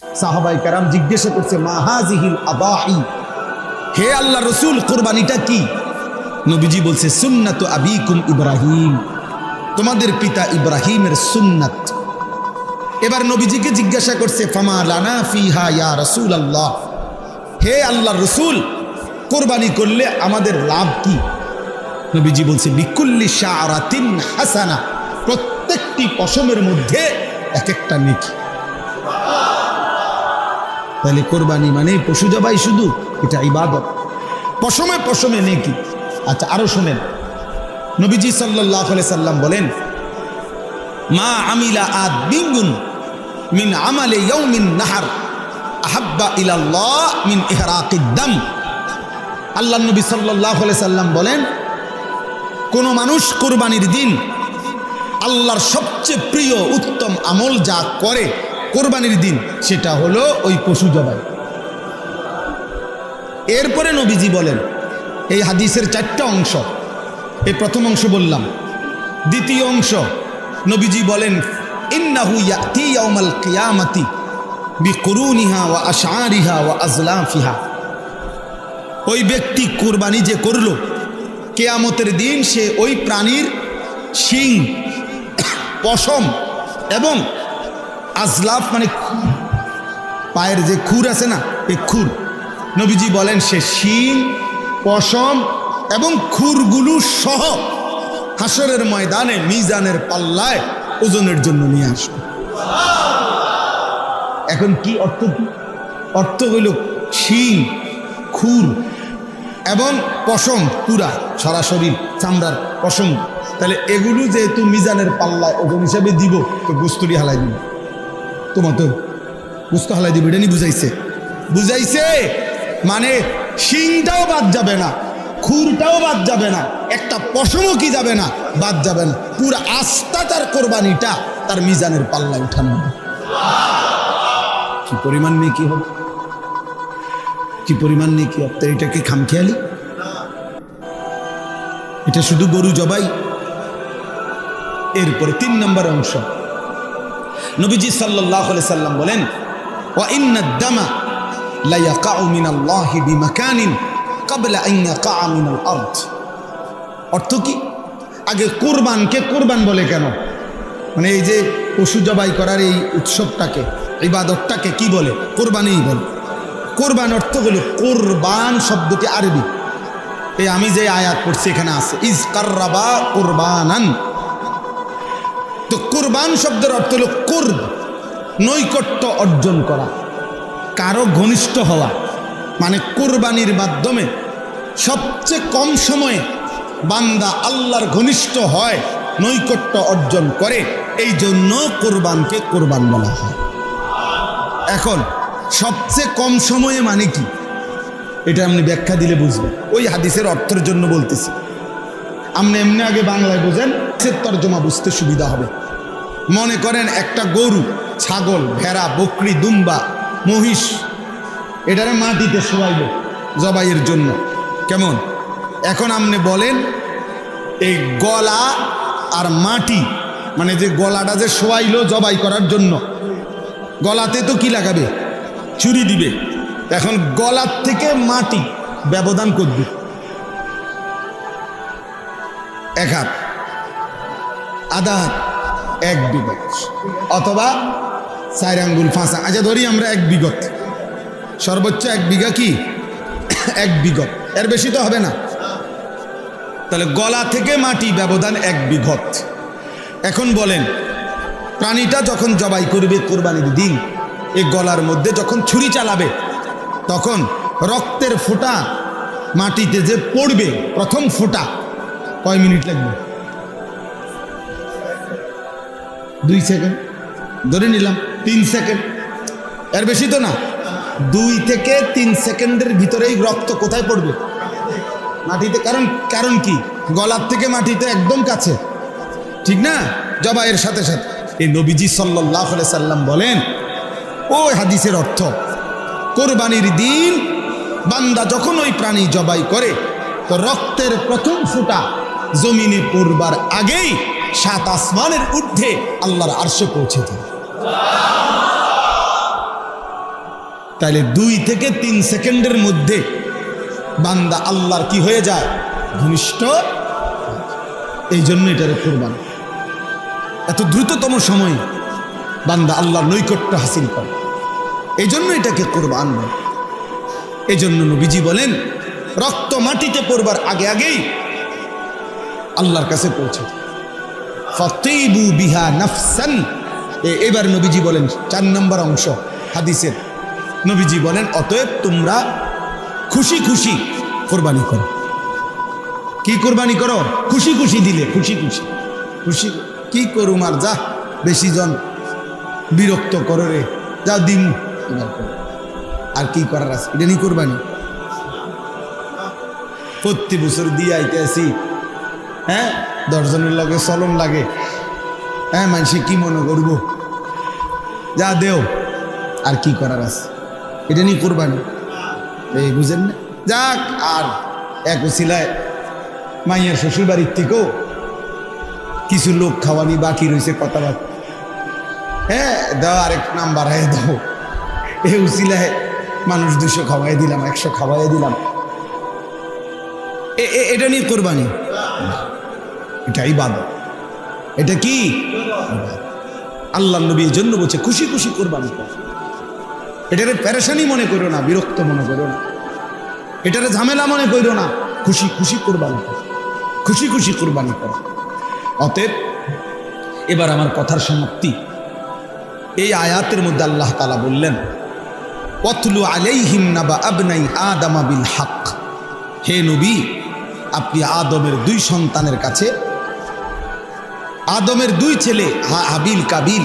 সাহাবায়ে কেরাম জিজ্ঞাসা করছে মা হাযিহিল আদাহি, হে আল্লাহ রাসূল কুরবানিটা কি? নবীজি বলছে সুন্নাতু আবিকুম ইব্রাহিম, তোমাদের পিতা ইব্রাহিমের সুন্নাত। এবার নবীজিকে জিজ্ঞাসা করছে ফামা লানা ফিহা ইয়া রাসূলুল্লাহ, হে আল্লাহর রাসূল কুরবানি করলে আমাদের লাভ কি? নবীজি বলছে বিকুল্লি শাআরাতিন হাসানা, প্রত্যেকটি পশমের মধ্যে এক একটা নেকি। তাহলে কোরবানি মানে পশু জবাই শুধু? এটা ইবাদত, পশমে পশমে নেকি। আচ্ছা আরো শুনেন, নবীজি সাল্লাল্লাহু আলাইহি সাল্লাম বলেন মা আমিলা আদমিন মিন আমালি ইয়াউমিন নাহার আহাব্বা ইলাল্লাহ মিন ইহরাকিদ দাম। আল্লাহ নবী সাল্লাল্লাহু আলাইহি সাল্লাম বলেন কোন মানুষ কুরবানির দিন আল্লাহর সবচেয়ে প্রিয় উত্তম আমল যা করে কোরবানির দিন সেটা হলো ওই পশু জবাই। এরপরে নবীজি বলেন, এই হাদিসের 4টা অংশ, এই প্রথম অংশ বললাম। দ্বিতীয় অংশ নবীজি বলেন ইন্নাহু ইয়াতি ইয়াউমাল কিয়ামাতি বিকুরুনিহা ওয়া আশআরিহা ওয়া আজলাফিহা, ওই ব্যক্তি কুরবানি যে করলো কিয়ামতের দিন সে ওই প্রাণীর শিং, পশম এবং আজলাফ মানে পায়ের যে খুর আছে না, এই খুর, নবীজি বলেন সে শিং, পশম এবং খুরগুলো সহ হাসরের ময়দানে মিজানের পাল্লায় ওজনের জন্য নিয়ে আসবে। এখন কি অর্থ? কি অর্থ হইল শিং, খুর এবং পশম, পুরা সরাসরি চামড়ার পশম। তাহলে এগুলো যেহেতু মিজানের পাল্লায় ওজন হিসাবে দিব, তো গোস্তরি হালাই দিব, তোমার তো গোস্ত হালাই দিব, এটা নি বুঝাইছে? বুঝাইছে মানে শিংটাও বাদ যাবে না, খুরটাও বাদ যাবে না, একটা পশমও কি যাবে না, বাদ যাবে না, পুরো আস্থা তার কোরবানিটা তার মিজানের পাল্লায় উঠানো হবে। কি পরিমাণ নেই কি হবে, কি পরিমাণ নেই কি হবে? এটা কি খামখেয়ালি? এটা শুধু গরু জবাই। এরপরে 3 নম্বর অংশ, নবীজি সাল্লাল্লাহু আলাইহি সাল্লাম বলেন ওয়া ইন্নাদ দামা লা ইয়াকাউ মিনাল্লাহি বিমাকানিন ক্বাবলা আন ইয়াকা মিনাল আরদ। অর্থ কি? আগে কুরবানকে কুরবান বলে কেন? মানে এই যে পশু জবাই করার এই উৎসবটাকে, ইবাদতটাকে কি বলে? কুরবানিই বলে। কুরবান অর্থ হলো, কুরবান শব্দটি আরবি, এই আমি যে আয়াত পড়ছি এখানে আছে ইজ কাররাবা কুরবানান। তো কুরবান শব্দের অর্থ হলো কুরব, নৈকট্য অর্জন করা, কারো ঘনিষ্ঠ হওয়া। মানে কুরবানির মাধ্যমে সবচেয়ে কম সময়ে বান্দা আল্লাহর ঘনিষ্ঠ হয়, নৈকট্য অর্জন করে, এই জন্য কুরবানকে কুরবান বলা হয়। এখন সবচেয়ে কম সময়ে মানে কি, এটা আপনি ব্যাখ্যা দিলে বুঝবেন। ওই হাদিসের অর্থের জন্য বলতেছি, আপনি এমনি আগে বাংলায় বোঝেন, সে তর্জমা বুঝতে সুবিধা হবে। মনে করেন একটা গরু, ছাগল, ভেড়া, বকরি, দুম্বা, মহিষ, এটারে মাটিতে শোয়াইল জবাইয়ের জন্য, কেমন? এখন আপনি বলেন এই গলা আর মাটি, মানে যে গলাটা যে শোয়াইল জবাই করার জন্য, গলাতে তো কি লাগাবে? ছুরি দিবে। এখন গলার থেকে মাটি ব্যবধান করবে 1 হাত, আধা হাত, 1 বিঘত, অথবা 4 আঙ্গুল 5। আচ্ছা ধরি আমরা 1 বিঘত, সর্বোচ্চ 1 বিঘা কি 1 বিঘত, এর বেশি তো হবে না। তাহলে গলা থেকে মাটি ব্যবধান 1 বিঘত। এখন বলেন প্রাণীটা যখন জবাই করবে কোরবানির দিন, এই গলার মধ্যে যখন ছুরি চালাবে, তখন রক্তের ফোঁটা মাটিতে যে পড়বে, প্রথম ফোঁটা কয় মিনিট লাগবে? 2 সেকেন্ড ধরে নিলাম, 3 সেকেন্ড, এর বেশি তো না। 2 থেকে 3 সেকেন্ডের ভিতরেই রক্ত কোথায় পড়বে? মাটিতে। কারণ কি? গলার থেকে মাটি তো একদম কাছে, ঠিক না? জবাইয়ের সাথে সাথে। এই নবীজি সাল্লাল্লাহু আলাইহি সাল্লাম বলেন, ওই হাদিসের অর্থ, কোরবানির দিন বান্দা যখন ওই প্রাণী জবাই করে, তো রক্তের প্রথম ফোঁটা জমিনে পড়বার আগেই 7 আসমানের ঊর্ধ্বে আল্লাহর আরশে পৌঁছে যায়। তাহলে 2 থেকে 3 সেকেন্ডের মধ্যে বান্দা আল্লাহর কি হয়ে যায়, ঘনিষ্ঠ। এই জন্য এটারে কোরবান। এত দ্রুততম সময়ে বান্দা আল্লাহর নৈকট্য হাসিল করে, এই জন্য এটাকে কোরবান বলে। এই জন্য নবীজি বলেন রক্ত মাটিতে পড়বার আগে আগেই আল্লাহর কাছে পৌঁছে। ফাতিবু বিহা নাফসান। এবার নবীজি বলেন 4 নম্বর অংশ হাদিসের, নবীজি বলেন অতএব তোমরা খুশি খুশি কোরবানি করো। কি কোরবানি করো? খুশি খুশি দিলে, খুশি খুশি। খুশি কি করুম আর, যা বেশি জন বিরক্ত করো রে, যা দিম আর কি করার আছে, এটা নিয়ে কোরবানি। প্রতি বছর দিয়ে আইতে আসি, হ্যাঁ 10 জনের লগে চলন লাগে, হ্যাঁ মানুষে কি মনে করব, যা দেও আর কি করার আছে, এটা নিয়ে কোরবানি। এই বুঝেন না? যাক, আর এক উছিলায় মাইয়ের শ্বশুর বাড়ির থেকেও কিছু লোক খাওয়ানি বাকি রয়েছে, কথাবার্তা, হ্যাঁ দাও আরেক নাম্বার হয়ে দাও, এই উছিলায় মানুষ 200 খাওয়াই দিলাম, 100 খাওয়াই দিলাম, এটা নিয়ে কোরবানি? এটা ইবাদত। এটা কি? আল্লাহ নবী এর জন্য বলছে খুশি খুশি কোরবানি করো। এটারে পেরেশানি মনে করো না, বিরক্ত মনে করো না, এটারে ঝামেলা মনে করো না, খুশি খুশি কোরবানি করো, খুশি খুশি কোরবানি করো। অতএব এবার আমার কথার সমাপ্তি। এই আয়াতের মধ্যে আল্লাহ তাআলা বললেন ওয়াতলু আলাইহিম নাবা আবনাই আদম বিল হক। হে নবী, আপনি আদমের 2 সন্তানের কাছে, আদমের 2 ছেলে হাবিল কাবিল,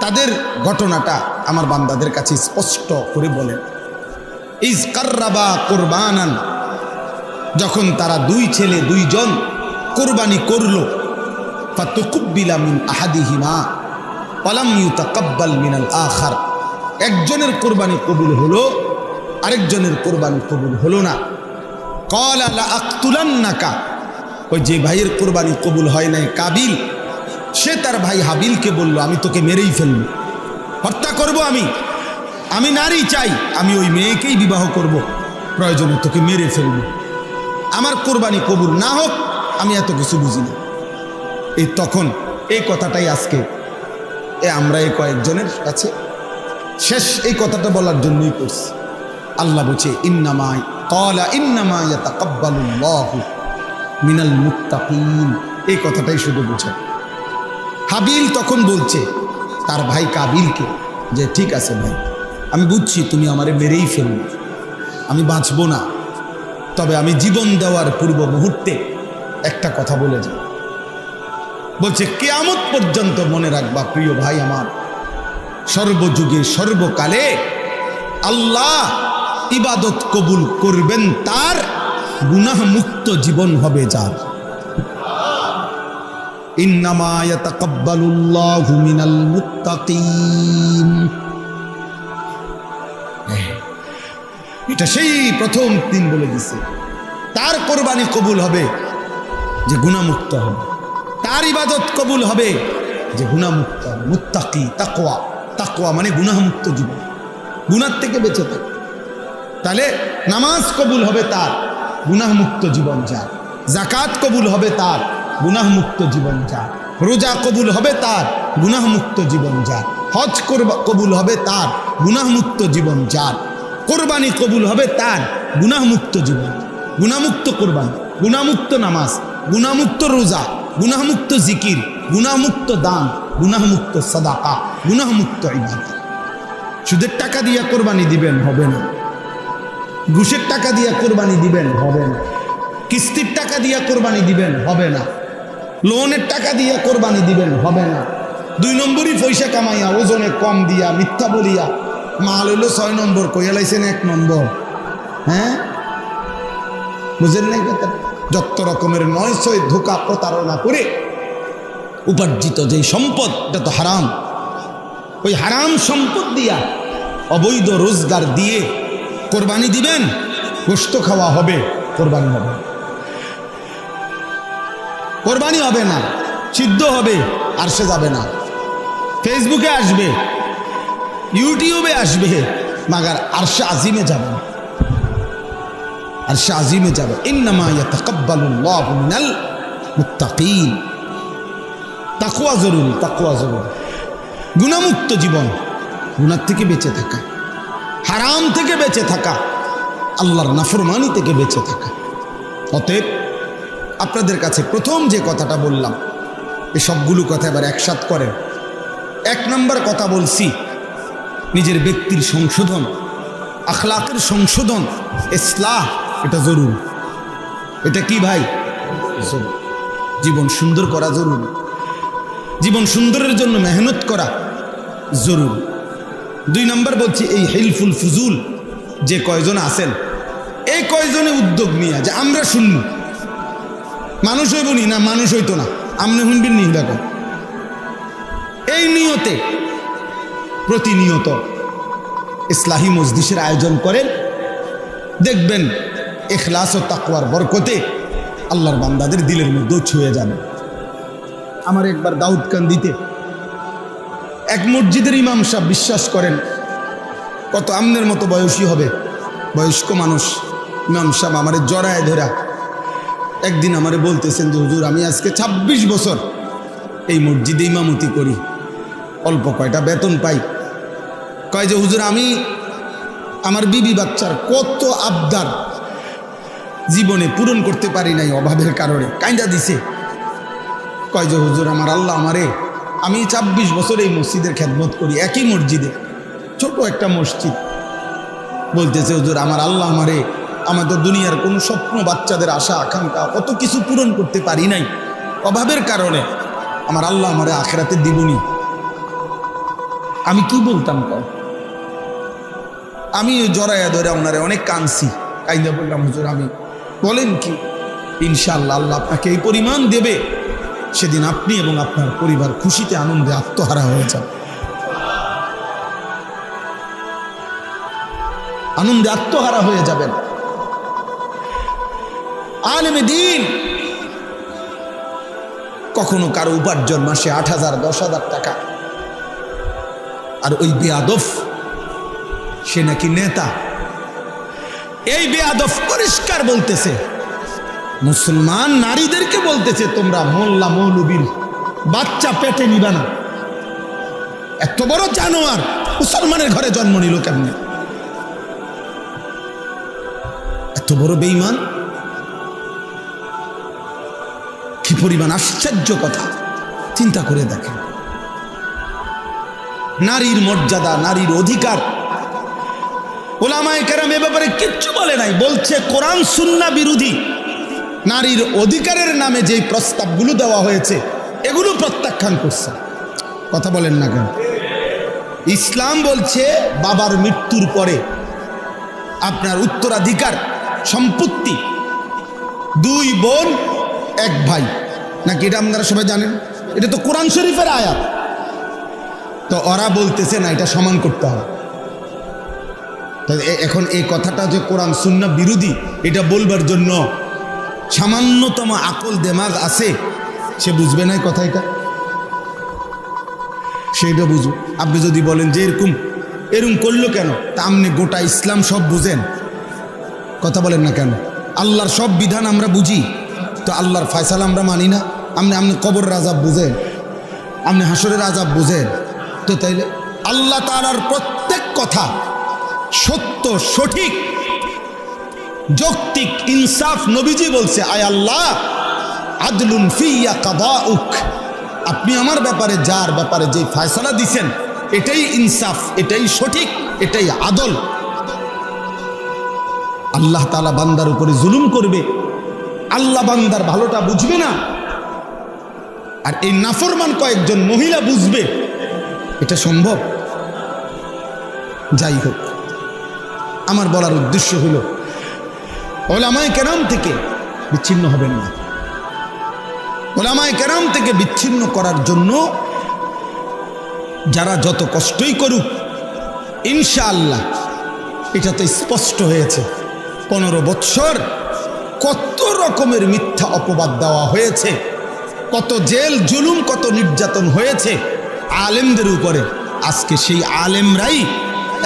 তাদের ঘটনাটা আমার বান্দাদের কাছে স্পষ্ট করে বলেন। ইজ কাররাবা কুরবানান, যখন তারা 2 ছেলে 2 জন কোরবানি করলো, ফাতুকুব্বিলা মিন আহাদিহিমা ওয়ালাম ইউতাকাব্বাল মিনাল আখার, একজনের কোরবানি কবুল হলো, আরেকজনের কোরবানি কবুল হলো না। ক্বালা লা আকতুলান্নাকা, ওই যে ভাইয়ের কোরবানি কবুল হয় নাই কাবিল, সে তার ভাই হাবিলকে বলল আমি তোকে মেরেই ফেলব, হত্যা করব, আমি নারী চাই, আমি ওই মেয়েকেই বিবাহ করব, প্রয়োজনে তোকে মেরে ফেলব, আমার কোরবানি কবুল না হোক, আমি এত কিছু বুঝি না। এই তখন এই কথাটাই আজকে আমরা এই কয়েকজনের কাছে শেষ এই কথাটা বলার জন্যই করছি। আল্লাহ বলছে ইন্নামা ক্বালা ইন্নামা ইয়াতাকাব্বালুল্লাহু মিনাল মুত্তাকিন, এই কথাটাই শুধু বোঝায়। হাবিল তখন বলছে তার ভাই কাবিলকে যে ঠিক আছে ভাই, আমি বুঝছি তুমি আমারে মেরেই ফেলবে, আমি বাঁচব না, তবে আমি জীবন দেওয়ার পূর্ব মুহূর্তে একটা কথা বলে যাই। বলছে কিয়ামত পর্যন্ত মনে রাখবা প্রিয় ভাই আমার, সর্বযুগে সর্বকালে আল্লাহ ইবাদত কবুল করবেন তার, গুনাহ মুক্ত জীবন হবে যার। ইন্নামা ইয়াতাকাব্বালুল্লাহু মিনাল মুত্তাকিন, এটা সেই প্রথম দিন বলে দিছে, তার কোরবানি কবুল হবে যে গুনাহমুক্ত হবে, তার ইবাদত কবুল হবে যে গুনাহমুক্ত হবে। মুত্তাকি, তাকওয়া, তাকওয়া মানে গুনাহমুক্ত জীবন, গুনাহ থেকে বেঁচে থাকে। তাহলে নামাজ কবুল হবে তার, গুনাহমুক্ত জীবন যার। যাকাত কবুল হবে তার, গুনাহমুক্ত জীবন যার। রোজা কবুল হবে তার, গুনাহমুক্ত জীবন যার। হজ কবুল হবে তার, গুনাহমুক্ত জীবন যার। কোরবানি কবুল হবে তার, গুনাহমুক্ত জীবন, গুনাহমুক্ত কোরবানি, গুনাহমুক্ত নামাজ, গুনাহমুক্ত রোজা, গুনাহমুক্ত জিকির, গুনাহমুক্ত দান, গুনাহমুক্ত সাদাকা, গুনাহমুক্ত ইবাদত। সুদের টাকা দিয়ে কোরবানি দিবেন, হবে না। ঘুষের টাকা দিয়ে কোরবানি দিবেন, হবে না। কিস্তির টাকা দিয়ে কোরবানি দিবেন, হবে না। লোনের টাকা দিয়ে কোরবানি দিবেন, হবে না। 2 নম্বরই পয়সা কামাইয়া, ওজনে কম দিয়া, মিথ্যা বলিয়া মাল হইল 6 নম্বর, কইয়া লাইছেন 1 নম্বর। হ্যাঁ বুঝেন নাই কথা? যত রকমের 900 ধোঁকা প্রতারণা করে উপার্জিত যে সম্পদ, এটা তো হারাম। ওই হারাম সম্পদ দিয়া, অবৈধ রোজগার দিয়ে কোরবানি দিবেন, গোশত খাওয়া হবে, কোরবানি হবে, কোরবানি হবে না। সিদ্ধ হবে আর সে যাবে না, ফেসবুকে আসবে, ইউটিউবে আসবে, মাগার আরশে আজিমে যাবেন, আরশে আজিমে যাবেন। ইন্নামা ইয়াতাকাব্বালুল্লাহু মিনাল মুত্তাকিন। তাকওয়া জরুরি, তাকওয়া জরুরি। গুনাহমুক্ত জীবন, গুনাহ থেকে বেঁচে থাকা, হারাম থেকে বেঁচে থাকা, আল্লাহর নাফরমানি থেকে বেঁচে থাকা। অতএব আপনাদের কাছে প্রথম যে কথাটা বললাম, এই সবগুলো কথা এবার একসাথ করেন। 1 নম্বর কথা বলছি, নিজের ব্যক্তির সংশোধন, আখলাকের সংশোধন, ইসলাহ, এটা জরুরি। এটা কি ভাই? জরুরি। জীবন সুন্দর করা জরুরি, জীবন সুন্দরের জন্য মেহনত করা জরুরি। 2 নম্বর বলছি, এই হিলফুল ফুজুল যে কয়জন আছেন, এই কয়জনে উদ্যোগ নিয়ে যে আমরা শুনবো, মানুষ হইব নি না, মানুষ হইতো না, আপনি শুনবেন নি, দেখো এই নিয়তে প্রতিনিয়ত ইসলাহি মজলিসের আয়োজন করেন। দেখবেন ইখলাস ও তাকওয়ার বরকতে আল্লাহর বান্দাদের দিলের মধ্যেও ছুঁয়ে যাবে। আমার একবার দাউদকান্দিতে এক মসজিদের ইমাম সাহেব, বিশ্বাস করেন কত আমনের মতো বয়সী হবে, বয়স্ক মানুষ, ইমাম সাহেব আমারে জড়ায় ধরা একদিন আমারে বলতেছেন যে হুজুর, আমি আজকে 26 বছর এই মসজিদে ইমামতি করি, অল্প কয়টা বেতন পাই। কয় যে হুজুর, আমি আমার বিবি বাচ্চার কত আবদার জীবনে পূরণ করতে পারি নাই অভাবের কারণে, কাইন্দা দিছে। কয় যে হুজুর, আমার আল্লাহ আমারে, আমি 26 বছর এই মসজিদের খেদমত করি, একই মসজিদে, ছোট একটা মসজিদ। বলতেছে হুজুর, আমার আল্লাহ আমারে, আমাদের দুনিয়ার কোনো স্বপ্ন, বাচ্চাদের আশা আকাঙ্ক্ষা, কত কিছু পূরণ করতে পারি নাই অভাবের কারণে, আমার আল্লাহ আমারে আখিরাতে দিবনি। আমি কি বলতাম? আমি জড়াইয়া ধরে ওনারে অনেক কাঁদছি, কাইন্দা বললাম হুজুর, আমি বলেন কি, ইনশাআল্লাহ আল্লাহ আপনাকে এই পরিমাণ দেবে, সেদিন আপনি এবং আপনার পরিবার খুশিতে আনন্দে আত্মহারা হয়ে যান, আনন্দে আত্মহারা হয়ে যাবেন। আলেমে দ্বীন কখনো কারো উপার্জন মাসে 8,000 10,000 টাকা, আর ওই বেয়াদব সে নাকি নেতা। এই বেয়াদব পরিষ্কার বলতেছে, মুসলমান নারীদেরকে বলতেছে, তোমরা মোল্লা মৌলবীর বাচ্চা পেটে নিবা না। এত বড় জানোয়ার মুসলমানের ঘরে জন্ম নিল কেমনে? এত বড় বেঈমান, কি পরিমাণ আশ্চর্য কথা, চিন্তা করে দেখেন। নারীর মর্যাদা, নারীর অধিকার, উলামায়ে কেরাম এ ব্যাপারে কিচ্ছু বলে নাই, বলছে কোরআন সুন্নাহ বিরোধী। নারীর অধিকারের নামে যেই প্রস্তাবগুলো দেওয়া হয়েছে এগুলো প্রত্যাখ্যান করছে। কথা বলেন না কেন? ইসলাম বলছে বাবার মৃত্যুর পরে আপনার উত্তরাধিকার সম্পত্তি 2 বোন 1 ভাই, নাকি এটা আপনারা সবাই জানেন? এটা তো কোরআন শরীফের আয়াত। তো ওরা বলতেছে না, এটা সমান করতে হবে। তো এখন এই কথাটা যে কোরআন সুন্নাহ বিরোধী, এটা বলবার জন্য সামান্যতম আকল দেমাগ আছে, সে বুঝবে না এই কথা, এটা সেটা বুঝবে। আপনি যদি বলেন যে এরকম করলো কেন, তা আপনি গোটা ইসলাম সব বুঝেন, কথা বলেন না কেন? আল্লাহর সব বিধান আমরা বুঝি, তো আল্লাহর ফয়সালা আমরা মানি না। আপনি কবরের আযাব বুঝেন, আপনি হাসরের আযাব বুঝেন, তো তাইলে আল্লাহ তাআলার প্রত্যেক কথা সত্য, সঠিক, যৌক্তিক, ইনসাফ। নবীজি বলছে, আয় আল্লাহ, আদলুন ফিয়া কাদাউক, আপনি আমার ব্যাপারে, যার ব্যাপারে যে ফয়সালা দিছেন, এটাই ইনসাফ, এটাই সঠিক, এটাই আদল। আল্লাহ তাআলা বান্দার উপরে জুলুম করবে, আল্লাহ বান্দার ভালোটা বুঝবে না, আর এই নাফরমান কয়েকজন মহিলা বুঝবে, এটা সম্ভব? যাই হোক, আমার বলার উদ্দেশ্য হলো উলামায়ে কেরাম থেকে বিচ্ছিন্ন হবেন না। উলামায়ে কেরাম থেকে বিচ্ছিন্ন করার জন্য যারা যত কষ্টই করুক, ইনশাআল্লাহ এটা তো স্পষ্ট হয়েছে, 15 বৎসর কত রকমের মিথ্যা অপবাদ দেওয়া হয়েছে, কত জেল জুলুম, কত নির্যাতন হয়েছে আলেমদের উপরে। আজকে সেই আলেমরাই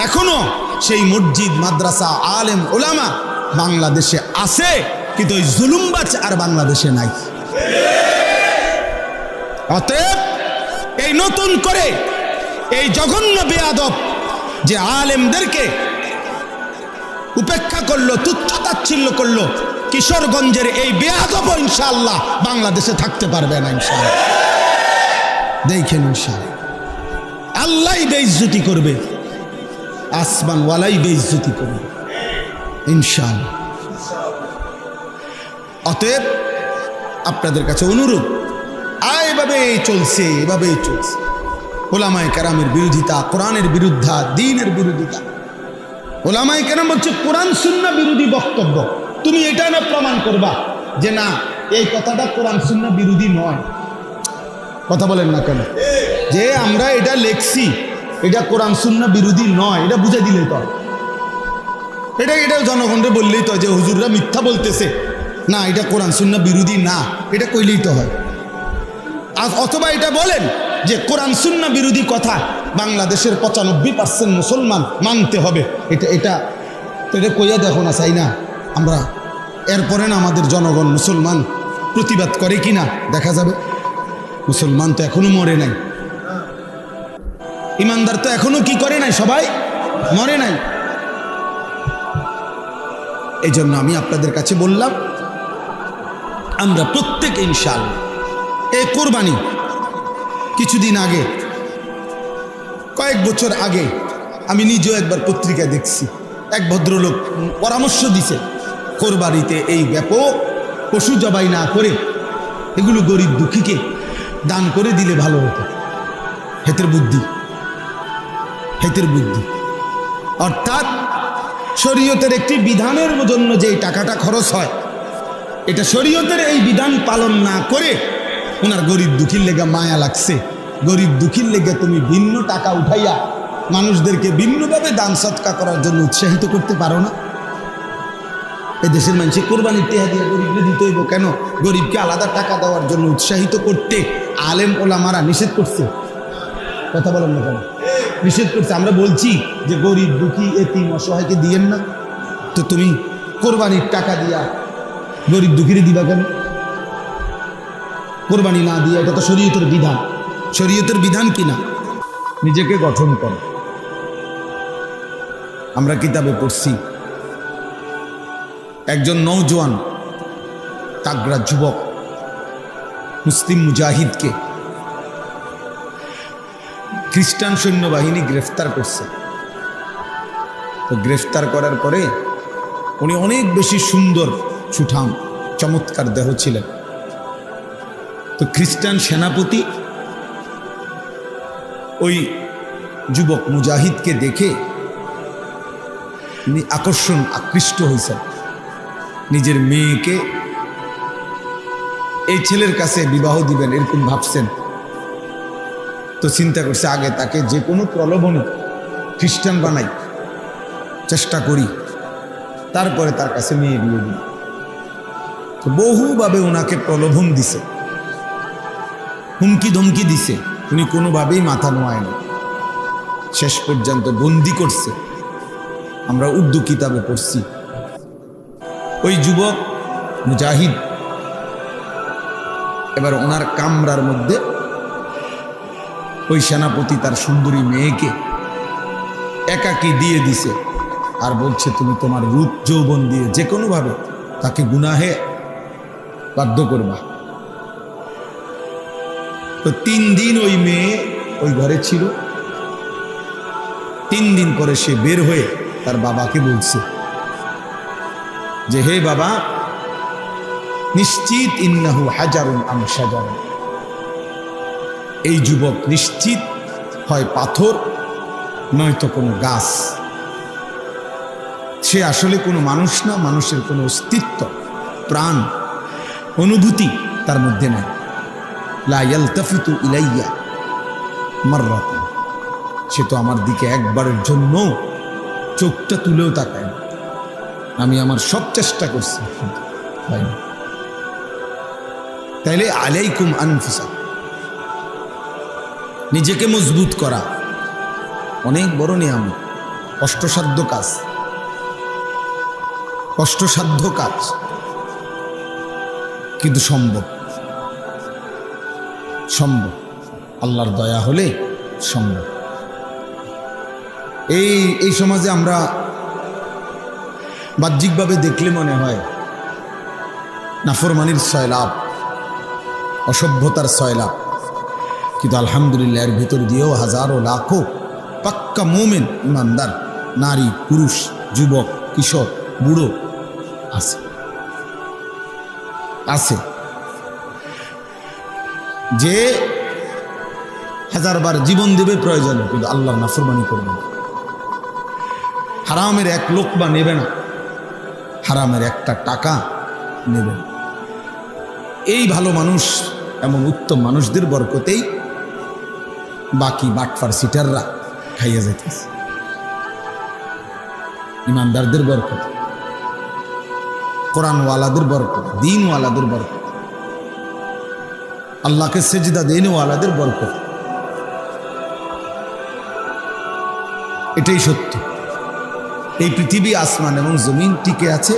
এখনো সেই মসজিদ মাদ্রাসা আলেম ওলামা বাংলাদেশে আছে, কিন্তু ওই জুলুমবাজ আর বাংলাদেশে নাই। অতএব এই নতুন করে এই জঘন্য বেয়াদব যে আলেমদেরকে উপেক্ষা করলো, তুচ্ছ-তাচ্ছিল্য করলো, কিশোরগঞ্জের এই বেয়াদব ইনশাআল্লাহ বাংলাদেশে থাকতে পারবে না ইনশাআল্লাহ। দেখেন ইনশাআল্লাহ আল্লাহই বেইজ্জতি করবে, আসমানওয়ালাই বেইজ্জতি করবে ইনশাআল্লাহ। অতএব আপনাদের কাছে অনুরোধ, এভাবেই চলছে, এভাবেই চলছে। ওলামায়ে কেরামের বিরোধিতা, কোরআনের বিরুদ্ধা, দ্বীনের বিরোধিতা। ওলামায়ে কেরাম বলছে কোরআন সুন্নাহ বিরোধী বক্তব্য। তুমি এটা না প্রমাণ করবা যে না এই কথাটা কোরআন সুন্নাহ বিরোধী নয়। কথা বলেন না কেন? যে আমরা এটা লেখছি এটা কোরআন সুন্নাহ বিরোধী নয়, এটা বুঝে দিলে তো, এটা জনগণকে বললেই তো যে হুজুররা মিথ্যা বলতেছে, না এটা কোরআন সুন্নাহ বিরোধী না, এটা কইলেই তো হয়। অথবা এটা বলেন যে কোরআন সুন্নাহ বিরোধী কথা বাংলাদেশের 95% মুসলমান মানতে হবে, এটা কইয়া দেখো না, চাই না আমরা। এরপরে না আমাদের জনগণ মুসলমান প্রতিবাদ করে কিনা দেখা যাবে। মুসলমান তো এখনো মরে নাই, ইমানদার তো এখনো কি করে নাই, সবাই মরে নাই। এই জন্য আমি আপনাদের কাছে বললাম আমরা প্রত্যেক ইনশাআল্লাহ এই কোরবানি কিছুদিন আগে, কয়েক বছর আগে আমি নিজেও একবার পত্রিকায় দেখছি, এক ভদ্রলোক পরামর্শ দিছে কোরবানিতে এই ব্যাপক পশু জবাই না করে এগুলো গরিব দুঃখীকে দান করে দিলে ভালো হতো। হেতের বুদ্ধি, হেতের বুদ্ধি। অর্থাৎ শরীয়তের একটি বিধানের জন্য যে টাকাটা খরচ হয়, এটা শরীয়তের এই বিধান পালন না করে ওনার গরিব দুঃখীর লেগে মায়া লাগছে, গরিব দুঃখীর লেগে তুমি ভিন্ন টাকা উঠাইয়া মানুষদেরকে ভিন্নভাবে দান সৎকা করার জন্য উৎসাহিত করতে পারো না? এই দেশের মানুষ কোরবানির টেহা দিয়ে গরিবকে দিতে হইব কেন? গরিবকে আলাদা টাকা দেওয়ার জন্য উৎসাহিত করতে আলেম ওলামারা নিষেধ করছে। কথা বলেন না কেন? নিষেধ করছে। আমরা বলছি যে গরিব দুঃখী এতিম অসহায়কে দিয়েন না, তো তুমি কোরবানির টাকা দিয়া গরিব দুঃখীরে দিবা কেন? কোরবানি না দিয়ে, এটা তো শরীয়তের বিধান। শরীয়তের বিধান কিনা? নিজেকে গঠন করো। আমরা কিতাবে পড়ছি একজন নওজোয়ান তাগড়া যুবক মুসলিম মুজাহিদকে খ্রিস্টান সৈন্যবাহিনী গ্রেফতার করছে। তো গ্রেফতার করার পরে উনি অনেক বেশি সুন্দর, সুঠাম, চমৎকার দেহ ছিলেন। তো খ্রিস্টান সেনাপতি ওই যুবক মুজাহিদকে দেখে উনি আকৃষ্ট হয়েছেন। নিজের মেয়েকে এই ছেলের কাছে বিবাহ দিবেন এরকম ভাবছেন। তো চিন্তা করছে আগে তাকে যে কোনো প্রলোভনে খ্রিস্টান বানাই, চেষ্টা করি, তারপরে তার কাছে মেয়ে বিয়ে দিই। তো বহুভাবে ওনাকে প্রলোভন দিছে, হুমকি ধমকি দিছে, উনি কোনোভাবেই মাথা নোয়ায় না। শেষ পর্যন্ত বন্দি করছে। আমরা উর্দু কিতাবে পড়ছি। ওই যুবক মুজাহিদ এবার ওনার কামরার মধ্যে ওই সেনাপতি তার সুন্দরী মেয়েকে একাকী দিয়ে দিছে, আর বলছে তুমি তোমার রূপ যৌবন দিয়ে যে কোনোভাবে তাকে গুনাহে বাধ্য করবা। তো 3 দিন ওই মেয়ে ওই ঘরে ছিল। 3 দিন পরে সে বের হয়ে তার বাবাকে বলছে যে হে বাবা, নিশ্চিত ইন্নাহু হাজারুন আম শাজারুন, এই যুবক নিশ্চিত হয় পাথর নয়তো কোনো গাছ। সে আসলে কোনো মানুষ না, মানুষের কোনো অস্তিত্ব, প্রাণ, অনুভূতি তার মধ্যে নাই। লা ইয়ালতাফিতু ইলাইয়া মাররাতান, সে তো আমার দিকে একবারের জন্য চোখটা তুলেও তাকায় না। আমি আমার সব চেষ্টা করছি, তাইলে আলাইকুম আনফুসা, নিজেকে মজবুত করা অনেক বড় নিয়ামত। কষ্টসাধ্য কাজ, কষ্টসাধ্য কাজ, কিন্তু সম্ভব, সম্ভব। আল্লাহর দয়া হলে সম্ভব। এই সমাজে আমরা বাহ্যিকভাবে দেখলে মনে হয় নাফরমানির সয়লাভ, অসভ্যতার সয়লাভ, কিন্তু আলহামদুলিল্লাহ এর ভিতর দিয়েও হাজারো লাখো পাক্কা মোমেন ইমানদার নারী, পুরুষ, যুবক, কিশোর, বুড়ো আছে, আছে, যে হাজারবার জীবন দেবে প্রয়োজন, কিন্তু আল্লাহর নাফরমানি করবে না। হারামের এক লোকমা নেবে না, হারামের একটা টাকা নেবে না। এই ভালো মানুষ, এমন উত্তম মানুষদের বরকতেই বাকি বাটফার সিটাররা খাইয়া যাইতেছে। ইমানদারদের বরকত, কোরআনওয়ালাদের বরকত, দিনওয়ালাদের বরকত, আল্লাহকে সেজদা দেনওয়ালাদের বরকত। এটাই সত্য। এই পৃথিবী, আসমান এবং জমিন টিকে আছে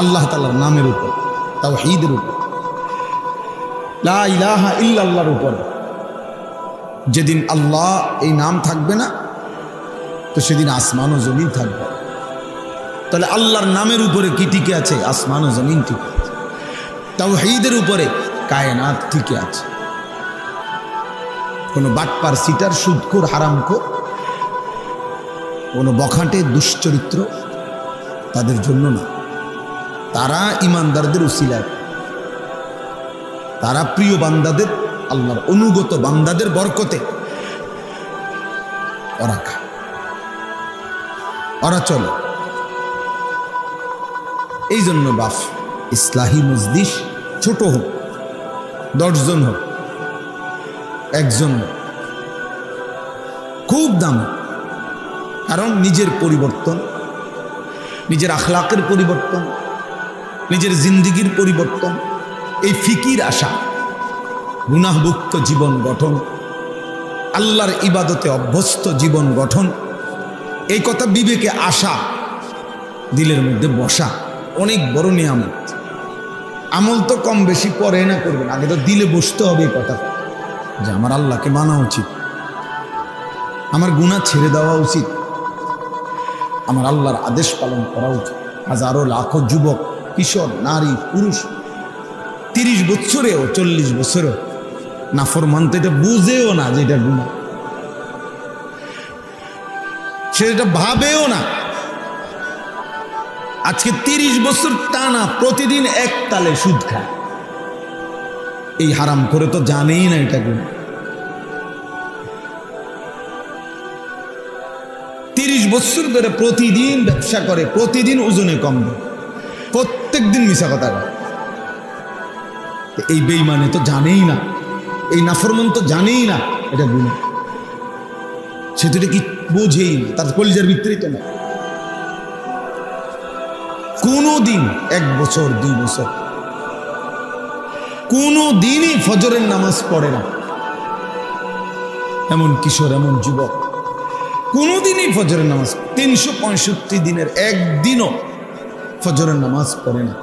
আল্লাহ তাআলার নামের উপর, তাওহীদের উপর, লা ইলাহা ইল্লাল্লাহর উপর। যেদিন আল্লাহ এই নাম থাকবে না, তো সেদিন আসমান ও জমিন থাকবে। তাহলে আল্লাহর নামের উপরে কি টিকে আছে? আসমান ও জমিন টিকে আছে। তাওহীদের উপরে কায়নাত টিকে আছে। কোনো বাটপার, সিটার, সুদখোর, হারামখোর, কোনো বখাটে, দুশ্চরিত্র তাদের জন্য না। তারা ইমানদারদের উসিলায়, তারা প্রিয় বান্দাদের, আল্লাহর অনুগত বান্দাদের বরকতে ওরা খায়, ওরা চলে। এই জন্য বাফ, ইসলাহি মজলিস ছোট হোক, 10 জন হোক, 1 জন হোক, খুব দাম। কারণ নিজের পরিবর্তন, নিজের আখলাকের পরিবর্তন, নিজের জিন্দিগির পরিবর্তন, এই ফিকির আসা, গুনাহমুক্ত জীবন গঠন, আল্লাহর ইবাদতে অভ্যস্ত জীবন গঠন, এই কথা বিবেকে আসা, দিলের মধ্যে বসা অনেক বড় নিয়ামত। আমল তো কম বেশি পরে না করবেন, আগে তো দিলে বসতে হবে এই কথা, যে আমার আল্লাহকে মানা উচিত, আমার গুনাহ ছেড়ে দেওয়া উচিত, আমার আল্লাহর আদেশ পালন করা উচিত। হাজারো লাখো যুবক, কিশোর, নারী, পুরুষ 30 বছরেও 40 বছরেও নাফরমান, তো এটা বুঝেও না যে এটা গুনাহ, সে এটা ভাবেও না। আজকে 30 বছর টানা প্রতিদিন এক তালে সুদ খায়, এই হারাম করে তো জানেই না এটা গুনাহ। 30 বছর ধরে প্রতিদিন ব্যবসা করে, প্রতিদিন ওজনে কমবে, প্রত্যেক দিন মিশা কথা কয়। এই বেঈমানে তো জানেই না, এই নাফরমান তো জানেই না এটা গুনাহ, সে তো এটা কি বোঝেই না, তার কলিজার ভিতরেই তো না। কোনদিন 1 বছর 2 বছর কোনদিনই ফজরের নামাজ পড়ে না, এমন কিশোর, এমন যুবক কোনদিনই ফজরের নামাজ, 365 দিনের একদিনও ফজরের নামাজ পড়ে না।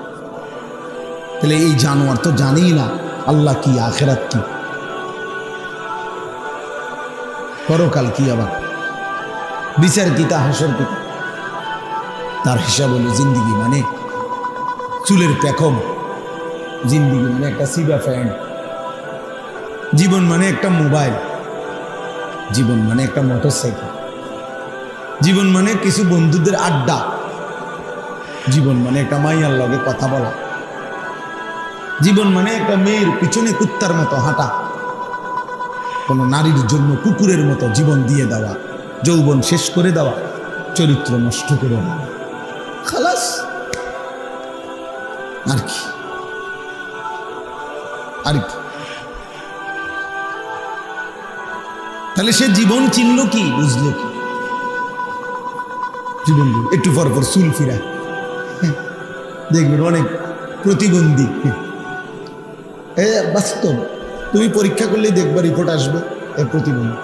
তাহলে এই জানোয়ার তো জানেই না আল্লাহ কি, আখেরাত কি, পরকাল কি, আবার বিচার কি, তা হাসর কি। তার হিসাব হলো জিন্দিগি মানে চুলের পেখম, জিন্দিগি মানে একটা সিবা ফ্যান, জীবন মানে একটা মোবাইল, জীবন মানে একটা মোটরসাইকেল, জীবন মানে কিছু বন্ধুদের আড্ডা, জীবন মানে একটা মাইয়ার লগে কথা বলা, জীবন মানে একটা মেয়ের পিছনে কুত্তার মতো হাঁটা, কোনো নারীর জন্য কুকুরের মতো জীবন দিয়ে দেওয়া, যৌবন শেষ করে দেওয়া, চরিত্র নষ্ট করে দেওয়া, খালাস। আর কি, আর কি? তাহলে সে জীবন চিনল কি, বুঝলো কি? জীবন একটু পর পর চুল ফিরা, দেখবেন অনেক প্রতিবন্ধী। বাস্তব, তুমি পরীক্ষা করলেই দেখবা রিপোর্ট আসবে এর প্রতিবন্ধী।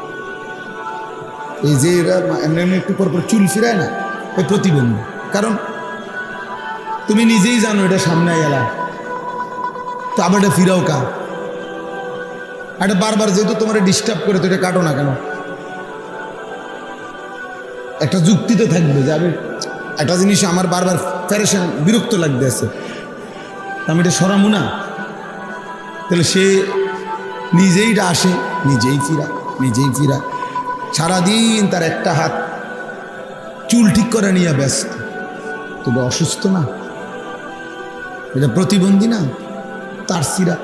এই যে এরা এমনি এমনি একটু পর পর চুল ফিরায় না, ওই প্রতিবন্ধী। কারণ তুমি নিজেই জানো এটা সামনে এলা, তো আবার এটা ফিরাও কা, এটা বারবার যেহেতু তোমার ডিস্টার্ব করে, তো এটা কাটো না কেন? একটা যুক্তি তো থাকবে যে আমি একটা জিনিস আমার বারবার প্যারেশান বিরক্ত লাগতে আছে, আমি এটা সরামু না। তাহলে সে নিজেই আসে, নিজেই ফিরা, সারাদিন তার একটা হাত চুল ঠিক করে নিয়ে ব্যস্ত। তবে অসুস্থ না, এটা প্রতিবন্ধী না, তার সিরা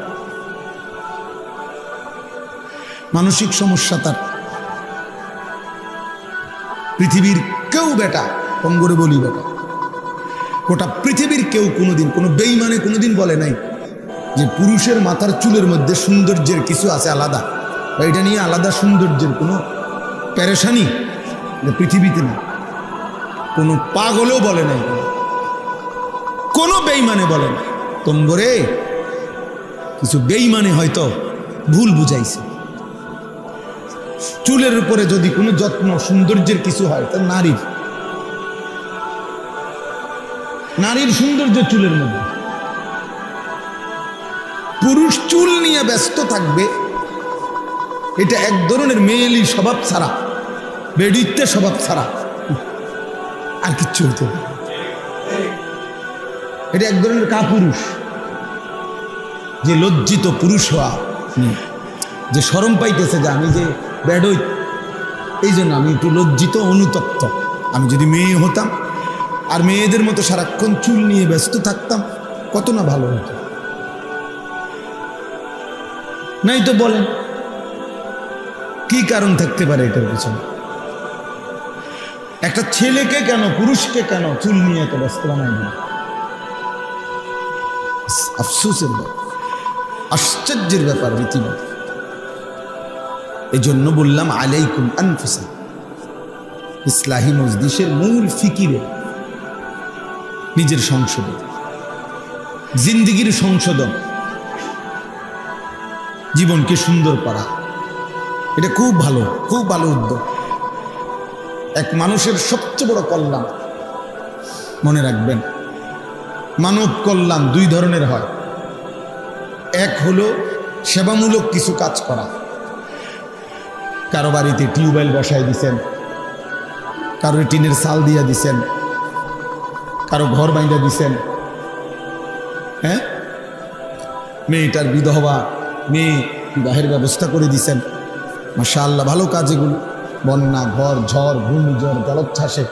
মানসিক সমস্যা তার। পৃথিবীর কেউ বেটা, কম করে বলি বেটা, গোটা পৃথিবীর কেউ কোনোদিন কোনো বেঈমানে কোনোদিন বলে নাই যে পুরুষের মাথার চুলের মধ্যে সৌন্দর্যের কিছু আছে আলাদা, বা এটা নিয়ে আলাদা সৌন্দর্যের কোনো প্যারেশানি পৃথিবীতে না। কোনো পাগলেও বলে নাই, কোনো বেঈমানে বলে না। তোমরে কিছু বেঈমানে হয়তো ভুল বুঝাইছে। চুলের উপরে যদি কোনো যত্ন সৌন্দর্যের কিছু হয়, তা নারীর সৌন্দর্য চুলের মধ্যে। পুরুষ চুল নিয়ে ব্যস্ত থাকবে, এটা এক ধরনের মেয়েলি স্বভাব ছাড়া, বেডিত্বের স্বভাব ছাড়া আর কিচ্ছু হইতে পারে। এটা এক ধরনের কাপুরুষ, যে লজ্জিত পুরুষ হওয়া, যে শরম পাইতেছে যে আমি যে বেডই, এই জন্য আমি একটু লজ্জিত, অনুতপ্ত। আমি যদি মেয়ে হতাম আর মেয়েদের মতো সারাক্ষণ চুল নিয়ে ব্যস্ত থাকতাম, কত না ভালো হতো। নাই তো বলেন কি কারণ থাকতে পারে এটার পিছনে? একটা ছেলেকে কেন, পুরুষকে কেন চুল নিয়ে এত ব্যস্ত বানাই দিল? আফসোসের ব্যাপার, আশ্চর্যের ব্যাপার রীতিমতো। এই জন্য বললাম আলাইকুম আনফুসাকুম। ইসলাহি মজলিসের মূল ফিকিরে নিজের সংশোধন, জিন্দিগির সংশোধন, জীবনকে সুন্দর করা, এটা খুব ভালো উদ্যোগ। এক মানুষের সবচেয়ে বড় কল্যাণ, মনে রাখবেন, মানব কল্যাণ দুই ধরনের হয়। এক হলো সেবামূলক কিছু কাজ করা। কারো বাড়িতে টিউবওয়েল বসাই দিছেন, কারো টিনের চাল দিয়া দিছেন, কারো ঘর বাইন্দা দিছেন, হ্যাঁ, মেয়েটার বিধবা, মেয়ে বিবাহের ব্যবস্থা করে দিছেন। মাশাআল্লাহ, ভালো কাজ এগুলো। বন্যা, ঝড়, ঘূর্ণিঝড়, জলোচ্ছ্বাসে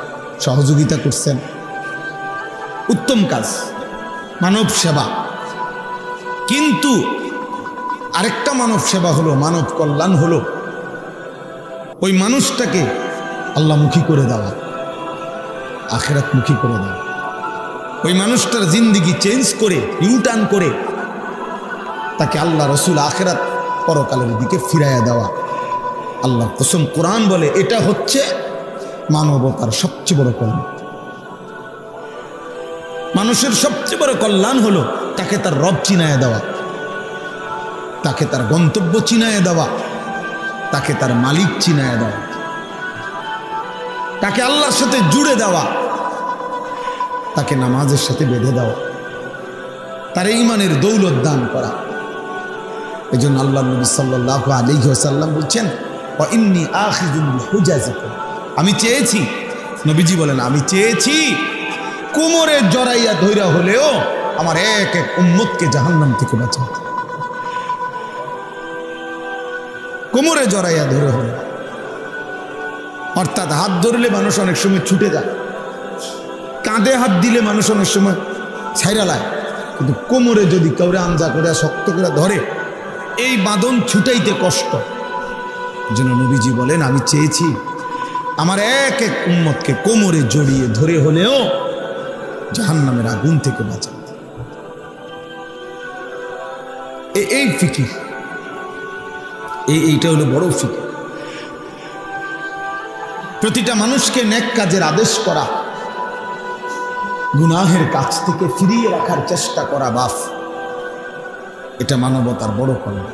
সহযোগিতা করছেন, উত্তম কাজ, মানব সেবা। কিন্তু আরেকটা মানব সেবা হলো, মানব কল্যাণ হলো ওই মানুষটাকে আল্লাহমুখী করে দেওয়া, আখিরাতমুখী করে দেওয়া। ওই মানুষটার জিন্দিগি চেঞ্জ করে, ইউটার্ন করে তাকে আল্লাহ, রসুল, আখিরাত, পরকালের দিকে ফিরাইয়া দেওয়া। আল্লাহর কসম, কোরআন বলে এটা হচ্ছে মানবতার সবচেয়ে বড় কল্যাণ। মানুষের সবচেয়ে বড় কল্যাণ হলো তাকে তার রব চিনায়া দেওয়া, তাকে তার গন্তব্য চিনায়া দেওয়া, তাকে তার মালিক চিনায়া দেওয়া, তাকে আল্লাহর সাথে জুড়ে দেওয়া, তাকে নামাজের সাথে বেঁধে দেওয়া, তার ঈমানের দৌলত দান করা। এই জন্য আল্লাহ নবী সাল্লাল্লাহু আলাইহি ওয়াসাল্লাম বলছেন, ওয়া ইন্নী আখিযুন বিহুজাজিকুম। আমি চেয়েছি, নবীজি বলেন, আমি চেয়েছি কোমরে জড়াইয়া ধইরা হলেও আমার এক এক উম্মতকে জাহান্নাম থেকে বাঁচাতে। কোমরে জড়াইয়া ধরে হলে, অর্থাৎ হাত ধরলে মানুষ অনেক সময় ছুটে যায়, কাঁধে হাত দিলে মানুষ অনেক সময় ছাইরা লায়, কিন্তু কোমরে যদি কাউরে আঞ্জা করে শক্ত করে ধরে, এই বাঁধন ছুটাইতে কষ্ট। যেন নবীজি বলেন, আমি চেয়েছি আমার এক এক উম্মতকে কোমরে জড়িয়ে ধরে হলেও জাহান্নামের আগুন থেকে বাঁচাতে। এই ফিকির, এইটা হলো বড় ফিকির। প্রতিটা মানুষকে নেক কাজের আদেশ করা, গুনাহের কাছ থেকে ফিরিয়ে রাখার চেষ্টা করা, বাফ, এটা মানবতার বড় কল্যাণ,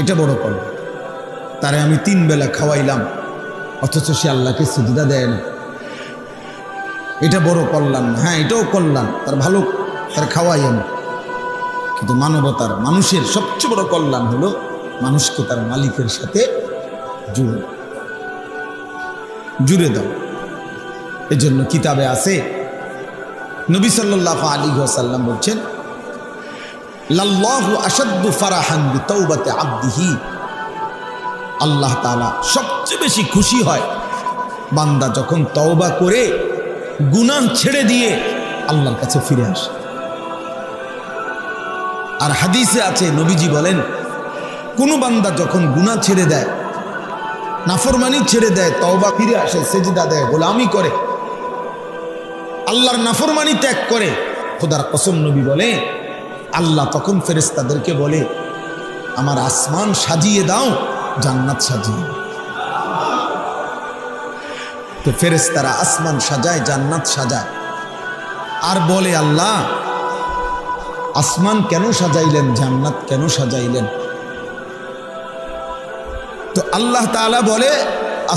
এটা বড় কল্যাণ। তারে আমি 3 বেলা খাওয়াইলাম, অথচ সে আল্লাহকে সিজদা দেয় না। এটা বড় কল্যাণ না? হ্যাঁ, এটাও কল্যাণ, তার ভালো, তার খাওয়াই আমি। কিন্তু মানবতার, মানুষের সবচেয়ে বড় কল্যাণ হলো মানুষকে তার মালিকের সাথে জুড়ে দাও। এজন্য কিতাবে আছে, নবী সাল্লাল্লাহু আলাইহি ওয়াসাল্লাম বলছেন, লাল্লাহু আশাদ্দু ফারাহান বিতাওবাতি আবদিহি, আল্লাহ তাআলা সবচেয়ে বেশি খুশি হয় বান্দা যখন তওবা করে গুনাহ ছেড়ে দিয়ে আল্লাহর কাছে ফিরে আসে। আর হাদিসে আছে, নবীজি বলেন, কোন বান্দা যখন গুনাহ ছেড়ে দেয়, নাফরমানি ছেড়ে দেয়, তওবা ফিরে আসে, সেজদা দেয়, গোলামি করে, আল্লাহর নাফরমানি ত্যাগ করে, খোদার কসম নবী বলে, আল্লাহ তখন ফেরেশতাদেরকে বলে, আমার আসমান সাজিয়ে দাও, জান্নাত সাজিয়ে দাও। তো ফেরেশতারা আসমান সাজায়, জান্নাত সাজায়, আর বলে, আল্লাহ আসমান কেন সাজাইলেন, জান্নাত কেন সাজাইলেন? তো আল্লাহ তাআলা বলে,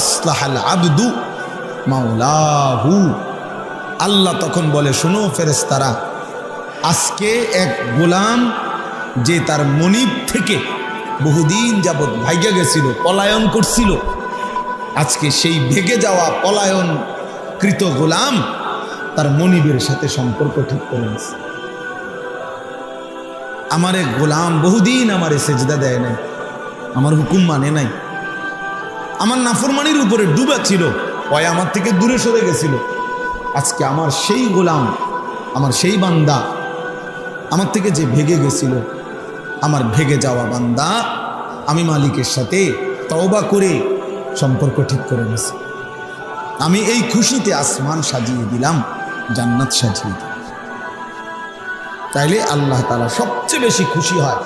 আসলাহাল আবদু মাওলাহু। আল্লাহ তখন বলে, শোনো ফেরেশতারা, আজকে এক গোলাম যে তার মনিব থেকে বহুদিন যাবৎ ভাইগা গেছিল, পলায়ন করছিল, আজকে সেই ভেগে যাওয়া পলায়নকৃত গোলাম তার মনিবের সাথে সম্পর্ক ঠিক করে নিয়েছে। আমার এক গোলাম বহুদিন আমারে সেজদা দেয় নাই, আমার হুকুম মানে নাই, আমার নাফরমানির উপরে ডুবা ছিল, ওই আমার থেকে দূরে সরে গেছিল। আজকে আমার সেই গোলাম, আমার সেই বান্দা, আমার থেকে যে ভেগে গেছিল, আমার ভেগে যাওয়া বান্দা আমি মালিকের সাথে তওবা করে সম্পর্ক ঠিক করে নিয়েছি। আমি এই খুশিতে আসমান সাজিয়ে দিলাম, জান্নাত সাজিয়ে দিলাম। তাইলে আল্লাহ তাআলা সবচেয়ে বেশি খুশি হয়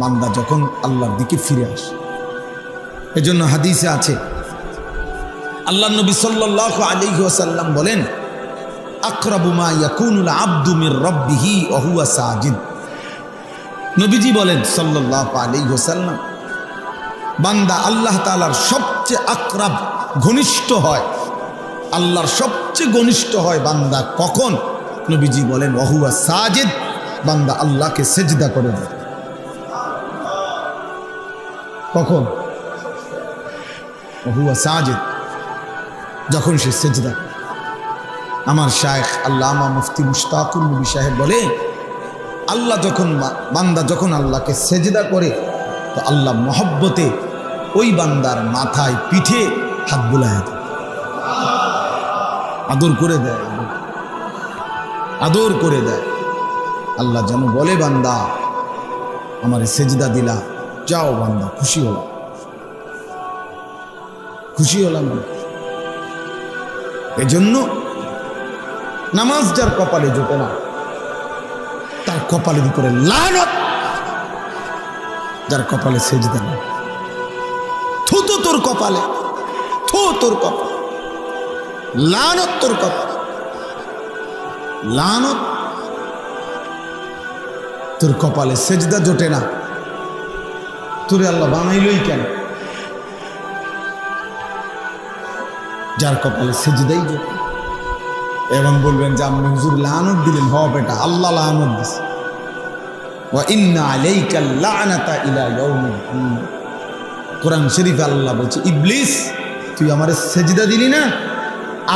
বান্দা যখন আল্লাহর দিকে ফিরে আসে। এজন্য হাদিসে আছে, আল্লাহর নবী সাল্লাল্লাহু আলাইহি ওয়াসাল্লাম বলেন, আকরাবু মা ইয়াকুনুল আবদু মির রাব্বিহি ওয়া হুয়া সাজিদ। নবীজি বলেন সাল্লাল্লাহু আলাইহি ওয়াসাল্লাম, বান্দা আল্লাহ তাআলার সবচেয়ে আকরাব, ঘনিষ্ঠ হয়, আল্লাহর সবচেয়ে ঘনিষ্ঠ হয় বান্দা কখন? নবীজি বলেন, ওয়া হুয়া সাজিদ, বান্দা আল্লাহকে সেজদা করে দেয়। কখন? ওয়া হুয়া সাজিদ, যখন সে সেজদা। আমার শায়েখ আল্লামা মুফতি মুশতাকুর নবী সাহেব বলে, আল্লাহ যখন, বান্দা যখন আল্লাহকে সেজদা করে, তো আল্লাহ মহব্বতে ওই বান্দার মাথায়, পিঠে হাত বুলায় দেয়, আদর করে দেয়, আদর করে দেয়। আল্লাহ যেন বলে, বান্দা আমারে সেজদা দিলা, যাও বান্দা, খুশি হলাম, খুশি হলাম। এজন্য নামাজ যার কপালে জোটে না, তার কপালের উপরে লানত। যার কপালে সেজদা না, থু তো তোর কপালে, থু তোর কপাল, লানত তোর কপাল, লানত তোর কপালে। সেজদা জোটে না, তোরে আল্লাহ বানাইলই কেন? যার কপালে সেজদাই জোটে। এবং বলবেন যে আপনি হুজুর লানত দিলেন, হ বেটা, আল্লাহ লানত দিছে। ওয়া ইন্না আলাইকাল লানাতা ইলা ইয়াউমিদ্দিন। কোরআন শরীফে আল্লাহ বলছে, ইবলিস তুই আমারে সেজদা দিলি না,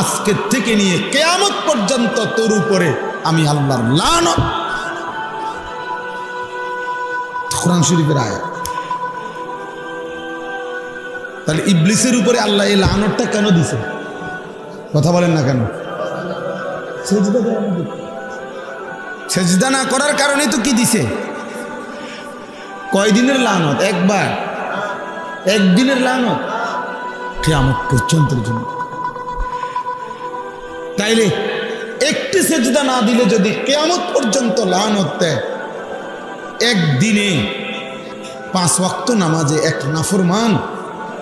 আজকের থেকে নিয়ে কিয়ামত পর্যন্ত তোর উপরে আমি আল্লাহর লানত। কোরআন শরীফের আয়াত। তাহলে ইবলিসের উপরে আল্লাহ এই লানতটা কেন দিছে? কথা বলেন না কেন? সেজদা না করার কারণে তো কি দিছে? কয়দিনের লানত? একবার, একদিনের লানত, কিয়ামত পর্যন্তের জন্য। তাইলে একটি সেজদা না দিলে যদি কিয়ামত পর্যন্ত লানত দেয়, একদিনে 5 ওয়াক্ত নামাজে এক নাফরমান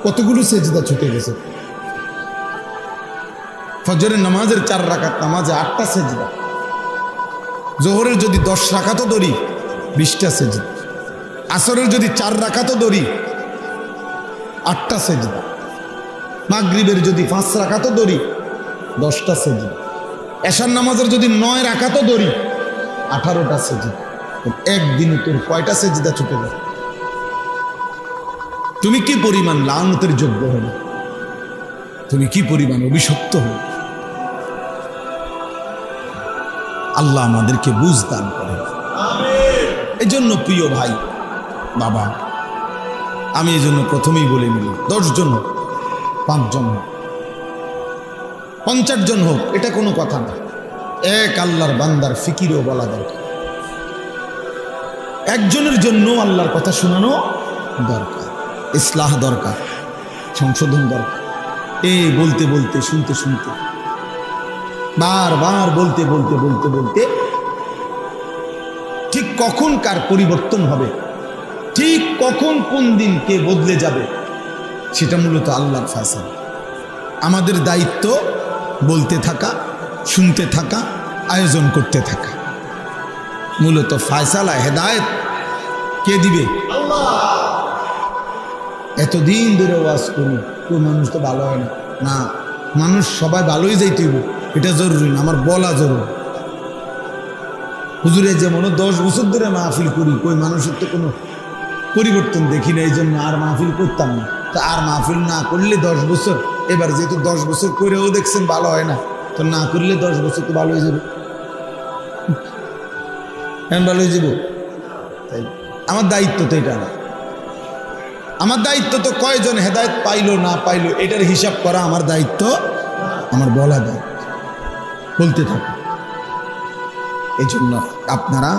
কতগুলো সেজদা ছুটে গেছে। ফজরের নামাজের 4 রাকাত নামাজে 8টা সেজদা, জোহরের যদি 10 রাকাতও ধরি 20টা সেজদা, আসরের যদি 4 রাকাতও ধরি 8টা সেজদা। মাগরিবের যদি 5 রাকাতও ধরি 10টা সেজদা। এশার নামাজের যদি 9 রাকাতও ধরি 18টা সেজদা। একদিনে তোর কয়টা সেজদা ছুটে গেল? তুমি কি পরিমাণ লানতের যোগ্য হবে, তুমি কি পরিমাণ অভিশপ্ত হবে। আল্লাহ আমাদেরকে বুঝ দান করেন। এই জন্য প্রিয় ভাই বাবা, আমি এই জন্য প্রথমেই বলে নিলাম 10 জন হোক, 5 জন হোক, 50 জন হোক, এটা কোনো কথা না। এক আল্লাহর বান্দার ফিকিরও বলা দরকার। একজনের জন্য আল্লাহর কথা শোনানো দরকার, ইসলাহ দরকার, সংশোধন দরকার। এই বলতে বলতে শুনতে শুনতে বারবার বলতে বলতে বলতে বলতে ঠিক কখন কার পরিবর্তন হবে, ঠিক কখন কোন দিন কে বদলে যাবে, সেটা মূলত আল্লাহর ফায়সালা। আমাদের দায়িত্ব বলতে থাকা, শুনতে থাকা, আয়োজন করতে থাকা। মূলত ফায়সালা হেদায়েত কে দিবে? আল্লাহ। এতদিন ধরে ওয়াজ করি, কোন মানুষ তো ভালো হয় না। না, মানুষ সবাই ভালোই যাইতে হইব এটা জরুরি না, আমার বলা জরুরি। হুজুরে যেমন 10 বছর ধরে মাহফিল করি, কই মানুষের তো কোনো পরিবর্তন দেখি না, এই জন্য আর মাহফিল করতাম না। তো আর মাহফিল না করলে 10 বছর, এবার যেহেতু 10 বছর করেও দেখছেন ভালো হয় না, তো না করলে 10 বছর তো ভালো হয়ে যাবে। ভালো হয়ে যাব। তাই আমার দায়িত্ব তো এটা না। আমার দায়িত্ব তো কয়জন হেদায়েত পাইলো না পাইলো এটার হিসাব করা আমার দায়িত্ব, আমার বলা দায়িত্ব। বলতে থাকো। এই জন্য আপনারা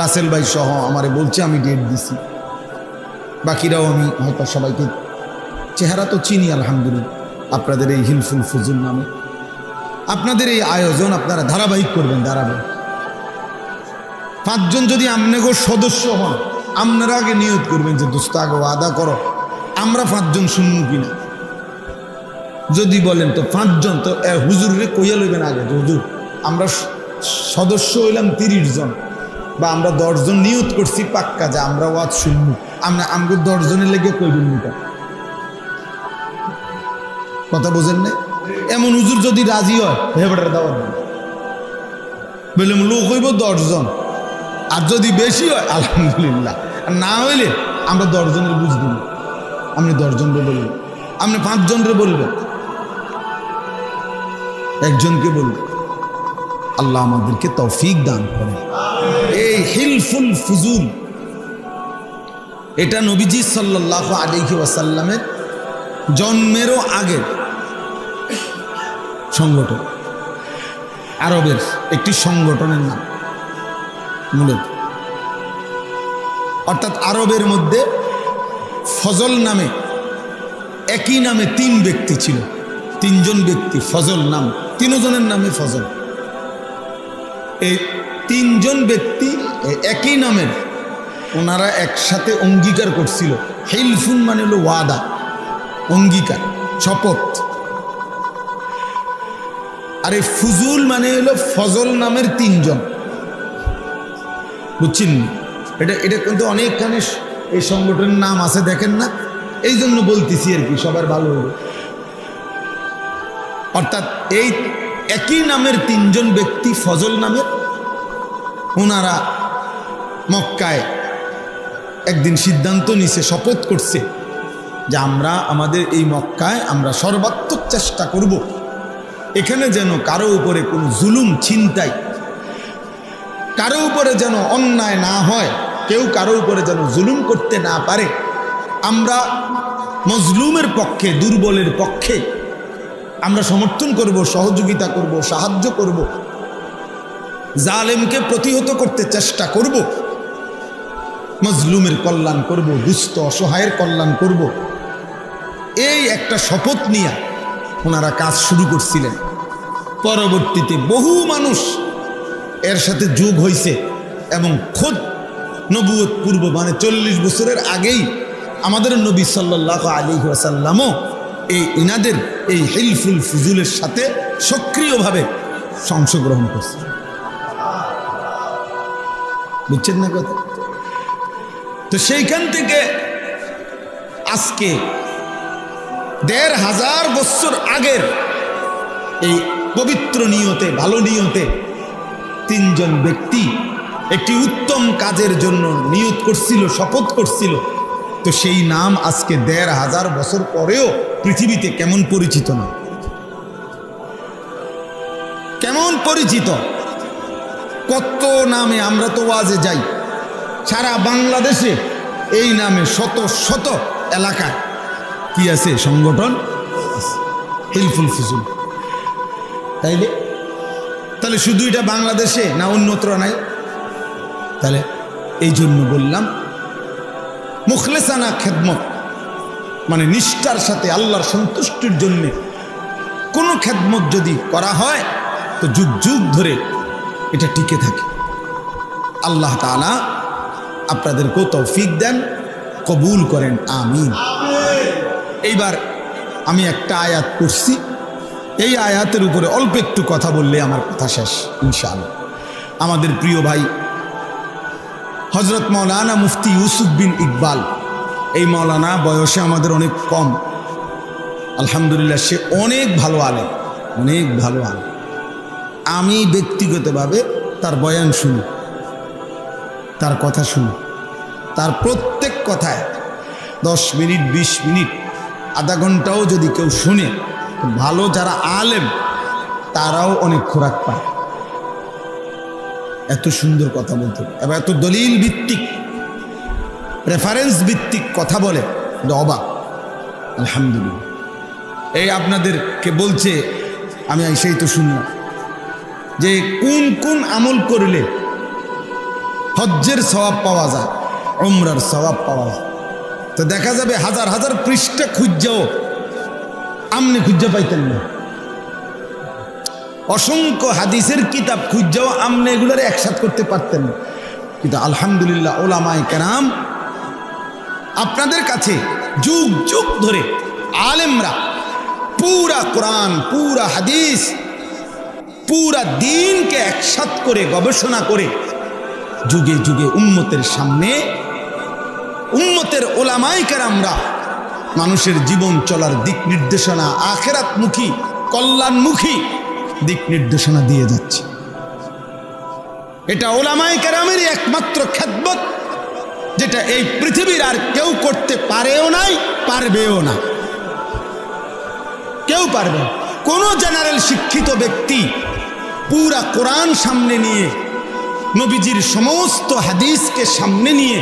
রাসেল ভাই সহ আমারে বলছে, আমি ডেট দিছি, বাকিরাও আমি হয়তো সবাইকে চেহারা তো চিনি আলহামদুলিল্লাহ। আপনাদের এই হিলফুল ফুজুল নামে আপনাদের এই আয়োজন আপনারা ধারাবাহিক করবেন, ধারাবাহিক। 5 জন যদি আপনাগো সদস্য হন, আপনারা আগে নিয়ত করবেন যে দোস্ত আগে ওয়াদা করো আমরা 5 জন শুনবো কিনা। যদি বলেন তো 5 জন, তো হুজুরে কইয়া লইবেন আগে, হুজুর আমরা সদস্য হইলাম 30 জন, বা আমরা 10 জন নিয়ত করছি পাক্কা যে আমরা ওয়াজ শুনবো, আমরা আমগো 10 জনের লেগে কইবেন না। কথা বোঝেন না? এমন হুজুর যদি রাজি হয় হেবাটার দাওয়াত দেন, বললাম লোক হইব 10 জন, আর যদি বেশি হয় আলহামদুলিল্লাহ, আর না হইলে আমরা 10 জনের বুঝ দিব। আপনি 10 জনরে বলবেন, আপনি 5 জনরে বলবেন, একজনকে বলবেন। আল্লাহ আমাদেরকে তৌফিক দান করেন। এই হিলফুল ফুজুল এটা নবীজি সাল্লাল্লাহু আলাইহি ওয়াসাল্লামের জন্মেরও আগের সংগঠন, আরবের একটি সংগঠনের নাম মূলত। অর্থাৎ আরবের মধ্যে ফজল নামে, একই নামে 3 ব্যক্তি ছিল, 3 জন ব্যক্তি ফজল নাম, 3 জনের নামে ফজল। এই 3 জন ব্যক্তি একই নামের, ওনারা একসাথে অঙ্গীকার করছিল। হিলফুন মানে হলো ওয়াদা, অঙ্গীকার, শপথ। আর এই ফুজুল মানে হলো ফজল নামের 3 জন, বুঝছেন? এটা কিন্তু অনেকখানি এই সংগঠনের নাম আছে, দেখেন না? এই জন্য বলতেছি আর কি, সবার ভালো হবে। অর্থাৎ এই একই নামের 3 জন ব্যক্তি ফজল নামের, ওনারা মক্কায় একদিন সিদ্ধান্ত নিছে, শপথ করছে যে আমরা আমাদের এই মক্কায় আমরা সর্বাত্মক চেষ্টা করব এখানে যেন কারো উপরে কোনো জুলুম, ছিনতাই, কারো উপরে যেন অন্যায় না হয়, কেউ কারো উপরে যেন জুলুম করতে না পারে। আমরা মজলুমের পক্ষে, দুর্বলের পক্ষে আমরা সমর্থন করব, সহযোগিতা করব, সাহায্য করব, জালেমকে প্রতিহত করতে চেষ্টা করব, মজলুমের কল্যাণ করব, দুস্থ অসহায়ের কল্যাণ করব। এই একটা শপথ নিয়ে ওনারা কাজ শুরু করছিলেন। পরবর্তীতে বহু মানুষ এর সাথে যোগ হয়েছে এবং খোদ নবুয়ত পূর্ব মানে 40 বছরের আগেই আমাদের নবী সাল্লাল্লাহু আলাইহি ওয়াসাল্লামও এই ইনাদের এই হিলফুল ফুজুলের সাথে সক্রিয়ভাবে অংশগ্রহণ করছে। বুঝছেন না কথা? তো সেইখান থেকে আজকে ১৫০০ বছর আগের এই পবিত্র নিয়তে, ভালো নিয়তে ৩ জন ব্যক্তি একটি উত্তম কাজের জন্য নিয়ত করছিল, শপথ করছিল। তো সেই নাম আজকে ১৫০০ বছর পরেও পৃথিবীতে কেমন পরিচিত না, কেমন পরিচিত। কত নামে আমরা তো ওয়াজে যাই, সারা বাংলাদেশে এই নামে শত শত এলাকায় কি আছে সংগঠন, হিলফুল ফুজুল। তাহলে শুধু এটা বাংলাদেশে না অন্যত্র নাই? তাহলে এই জন্য বললাম মুখলেসানা খেদমত মানে নিষ্ঠার সাথে আল্লাহর সন্তুষ্টির জন্য কোনো খেদমত যদি করা হয় তো যুগ যুগ ধরে এটা টিকে থাকে। আল্লাহ তাআলা আপনাদেরকেও তৌফিক দেন, কবুল করেন, আমিন। এইবার আমি একটা আয়াত পড়ছি, এই আয়াতের উপরে অল্প একটু কথা বললে আমার কথা শেষ ইনশাআল্লাহ। আমাদের প্রিয় ভাই হযরত মাওলানা মুফতি ইউসুফ বিন ইকবাল, এই মাওলানা বয়সে আমাদের অনেক কম, আলহামদুলিল্লাহ সে অনেক ভালো আলেম, অনেক ভালো আলেম। আমি ব্যক্তিগতভাবে তার বয়ান শুনি, তার কথা শুনি, তার প্রত্যেক কথায় 10 মিনিট 20 মিনিট আধা ঘন্টাও যদি কেউ শুনে, ভালো যারা আলেম তারাও অনেক খোরাক পায়। এত সুন্দর কথা বলতে, এবার এত দলিল ভিত্তিক রেফারেন্স ভিত্তিক কথা বলে, অবাক। আলহামদুলিল্লাহ। এই আপনাদেরকে বলছে, আমি সেই তো শুনলাম যে কোন কোন আমল করলে হজ্জের সওয়াব পাওয়া যায়, উমরার সওয়াব পাওয়া যায়। তো দেখা যাবে হাজার হাজার পৃষ্ঠা খুঁজাও আমনে খুঁজা পাইতেন না, অসংখ্য হাদিসের কিতাব খুঁজাও আমনে এগুলোর একসাথ করতে পারতেন না। কিন্তু আলহামদুলিল্লাহ ওলামায়ে কেরাম আপনাদের কাছে যুগ যুগ ধরে আলেমরা পুরা কোরআন, পুরা হাদিস, পুরা দ্বীনকে একসাথ করে গবেষণা করে যুগে যুগে উম্মতের সামনে, উম্মতের ওলামায়ে কেরামরা মানুষের জীবন চলার দিক নির্দেশনা, আখিরাতমুখী, কল্যাণমুখী দিক নির্দেশনা দিয়ে যাচ্ছে। এটা ওলামায়ে কেরামেরই একমাত্র খেদমত, যেটা এই পৃথিবীর আর কেউ করতে পারেও নাই, পারবেও না, কেউ পারবে না। কোনো জেনারেল শিক্ষিত ব্যক্তি পুরা কোরআন সামনে নিয়ে, নবীজির সমস্ত হাদিসকে সামনে নিয়ে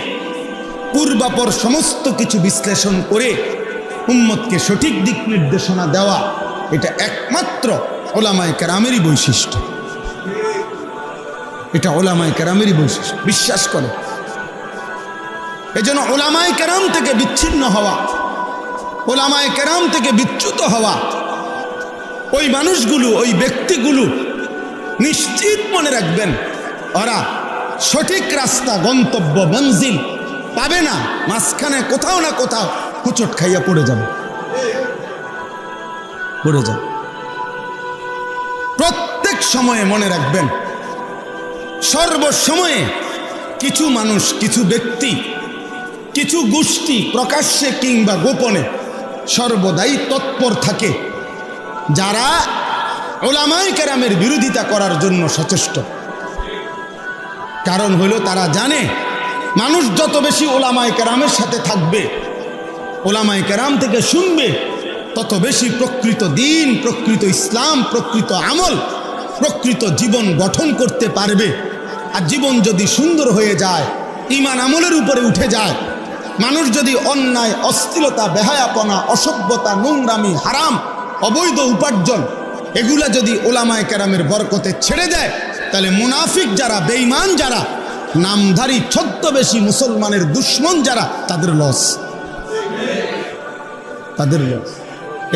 পূর্বাপর সমস্ত কিছু বিশ্লেষণ করে উম্মতকে সঠিক দিক নির্দেশনা দেওয়া, এটা একমাত্র ওলামায়ে কেরামেরই বৈশিষ্ট্য। এটা ওলামায়ে কেরামেরই বৈশিষ্ট্য, বিশ্বাস করে। এজন্য ওলামায়ে কেরাম থেকে বিচ্ছিন্ন হওয়া, ওলামায়ে কেরাম থেকে বিচ্যুত হওয়া, ওই মানুষগুলো, ওই ব্যক্তিগুলো নিশ্চিত মনে রাখবেন ওরা সঠিক রাস্তা, গন্তব্য, মঞ্জিল পাবে না, মাঝখানে কোথাও না কোথাও হোঁচট খাইয়া পড়ে যাবে, পড়ে যাবে। প্রত্যেক সময়ে মনে রাখবেন, সর্বসময়ে কিছু মানুষ, কিছু ব্যক্তি, কিছু গোষ্ঠী প্রকাশ্যে কিংবা গোপনে সর্বদাই তৎপর থাকে, যারা ওলামায়ে কেরামের বিরোধিতা করার জন্য সচেষ্ট। কারণ হলো তারা জানে মানুষ যত বেশি ওলামায়ে কেরামের সাথে থাকবে, ওলামায়ে কেরাম থেকে শুনবে, তত বেশি প্রকৃত দ্বীন, প্রকৃত ইসলাম, প্রকৃত আমল, প্রকৃত জীবন গঠন করতে পারবে। আর জীবন যদি সুন্দর হয়ে যায়, ঈমান আমলের উপরে উঠে যায়, মানুষ যদি অন্যায়, অশ্লীলতা, বেহায়াপনা, অসভ্যতা, নোংরামি, হারাম, অবৈধ উপার্জন এগুলা যদি ওলামায়ে কেরামের বরকতে ছেড়ে দেয়, তাহলে মুনাফিক যারা, বেঈমান যারা, নামধারী ছদ্মবেশী মুসলমানের দুশ্মন যারা, তাদের লস, তাদের লস।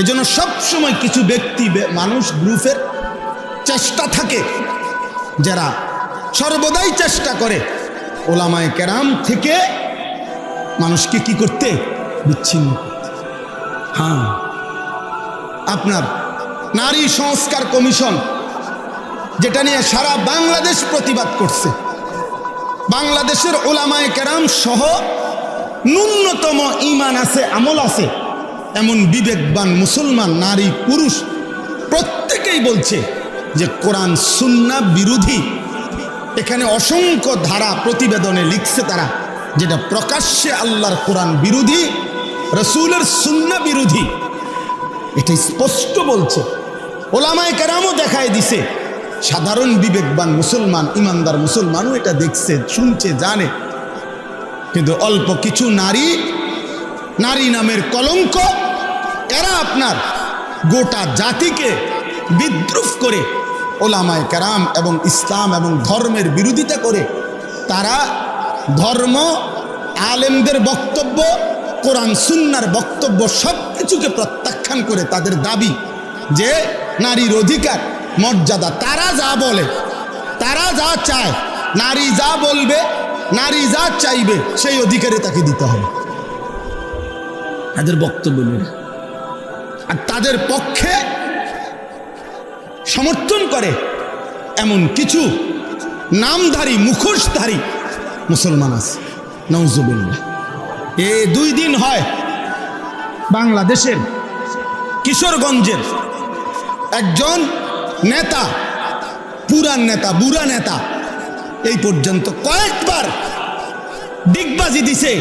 এজন্য সবসময় কিছু ব্যক্তি, মানুষ, গ্রুপের চেষ্টা থাকে, যারা সর্বদাই চেষ্টা করে ওলামায়ে কেরাম থেকে মানুষকে কি করতে, বিচ্ছিন্ন করতে। হ্যাঁ, আপনার নারী সংস্কার কমিশন, যেটা নিয়ে সারা বাংলাদেশ প্রতিবাদ করছে, বাংলাদেশের ওলামায়ে কেরাম সহ ন্যূনতম ঈমান আছে, আমল আছে এমন বিবেকবান মুসলমান নারী পুরুষ প্রত্যেকেই বলছে যে কোরআন সুন্নাহ বিরোধী। এখানে অসংখ্য ধারা প্রতিবেদনে লিখছে তারা, যেটা প্রকাশ্যে আল্লাহর কোরআন বিরোধী, রাসূলের সুন্নাহ বিরোধী, এটা স্পষ্ট বলছে। ওলামায়ে কেরামও দেখায় দিছে, সাধারণ বিবেকবান মুসলমান ইমানদার মুসলমানও এটা দেখছে, শুনছে, জানে। কিন্তু অল্প কিছু নারী নামের কলঙ্ক, এরা আপনার গোটা জাতিকে বিদ্রুপ করে ওলামায়ে কেরাম এবং ইসলাম এবং ধর্মের বিরোধিতা করে তারা ধর্ম, আলেমদের বক্তব্য, কোরআন সুন্নাহর বক্তব্য সব কিছুকে প্রত্যাখ্যান করে তাদের দাবি যে নারীর অধিকার, মর্যাদা, তারা যা বলে, তারা যা চায়, নারী যা বলবে, নারী যা চাইবে সেই অধিকারে তাকে দিতে হবে, তাদের বক্তব্য নেই। আর তাদের পক্ষে সমর্থন করে এমন কিছু নামধারী, মুখোশধারী মুসলমান আছে, নাউজুবিল্লাহ। 2 দিন হয় বাংলাদেশের কিশোরগঞ্জের একজন নেতা, পুরান নেতা, বুড়া নেতা, এই পর্যন্ত কয়েকবার ডিগবাজি দিছে,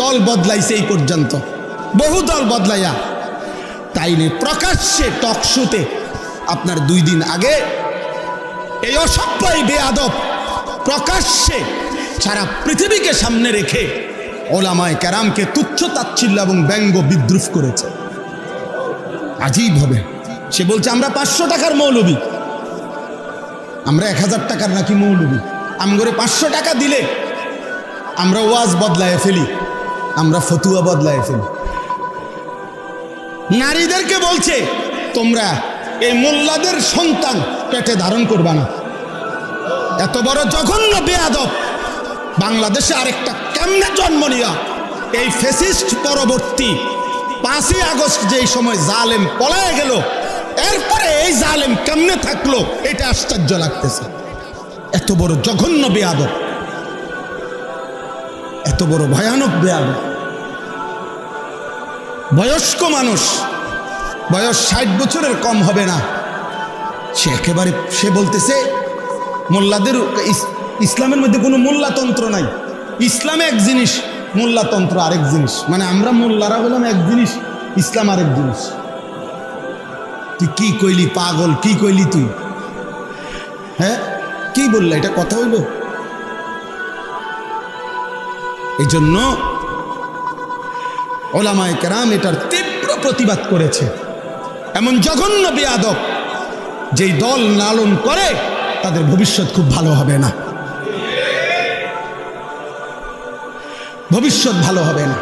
দল বদলাইছে, এই পর্যন্ত বহু দল বদলাইয়া, তাই নিয়ে প্রকাশ্যে টকশোতে আপনার 2 দিন আগে এই অসভ্য বেয়াদব প্রকাশ্যে সারা পৃথিবীকে সামনে রেখে ওলামায়ে কেরামকে তুচ্ছ তাচ্ছিল্য এবং ব্যঙ্গ বিদ্রুপ করেছে। আজীব হবে, সে বলছে আমরা 500 টাকার মৌলবী, আমরা 1000 টাকার নাকি মৌলবী, আমগরে 500 টাকা দিলে আমরা ওয়াজ বদলায় ফেলি, আমরা ফতুয়া বদলায় ফেলি। নারীদেরকে বলছে তোমরা এই মোল্লাদের সন্তান পেটে ধারণ করবা না। এত বড় জঘন্য বেয়াদব বাংলাদেশে আরেকটা কেমনে জন্ম নিয়া এই ফ্যাসিস্ট পরবর্তী 5ই আগস্ট যেই সময় জালেম পলায় গেল, এরপরে এই জালেম কেমনে থাকলো এটা আশ্চর্য লাগতেছে। এত বড় জঘন্য বেয়াদব, এত বড় ভয়ানক বেয়াদব। বয়স্ক মানুষ, বয়স 60 বছরের কম হবে না, সে একেবারে সে বলতেছে মোল্লাদের ইসলামের মধ্যে কোনো মোল্লাতন্ত্র নাই, ইসলামে এক জিনিস, মোল্লাতন্ত্র আরেক জিনিস, মানে আমরা মোল্লারা হলাম এক জিনিস, ইসলাম আরেক জিনিস। তুই কি কইলি পাগল, কি কইলি তুই? হ্যাঁ কি বললা, এটা কথা হইল? এই জন্য ওলামায়ে কেরাম এটার তীব্র প্রতিবাদ করেছে। এমন জঘন্য বেয়াদব যেই দল লালন করে তাদের ভবিষ্যৎ খুব ভালো হবে না, ভবিষ্যৎ ভালো হবে না।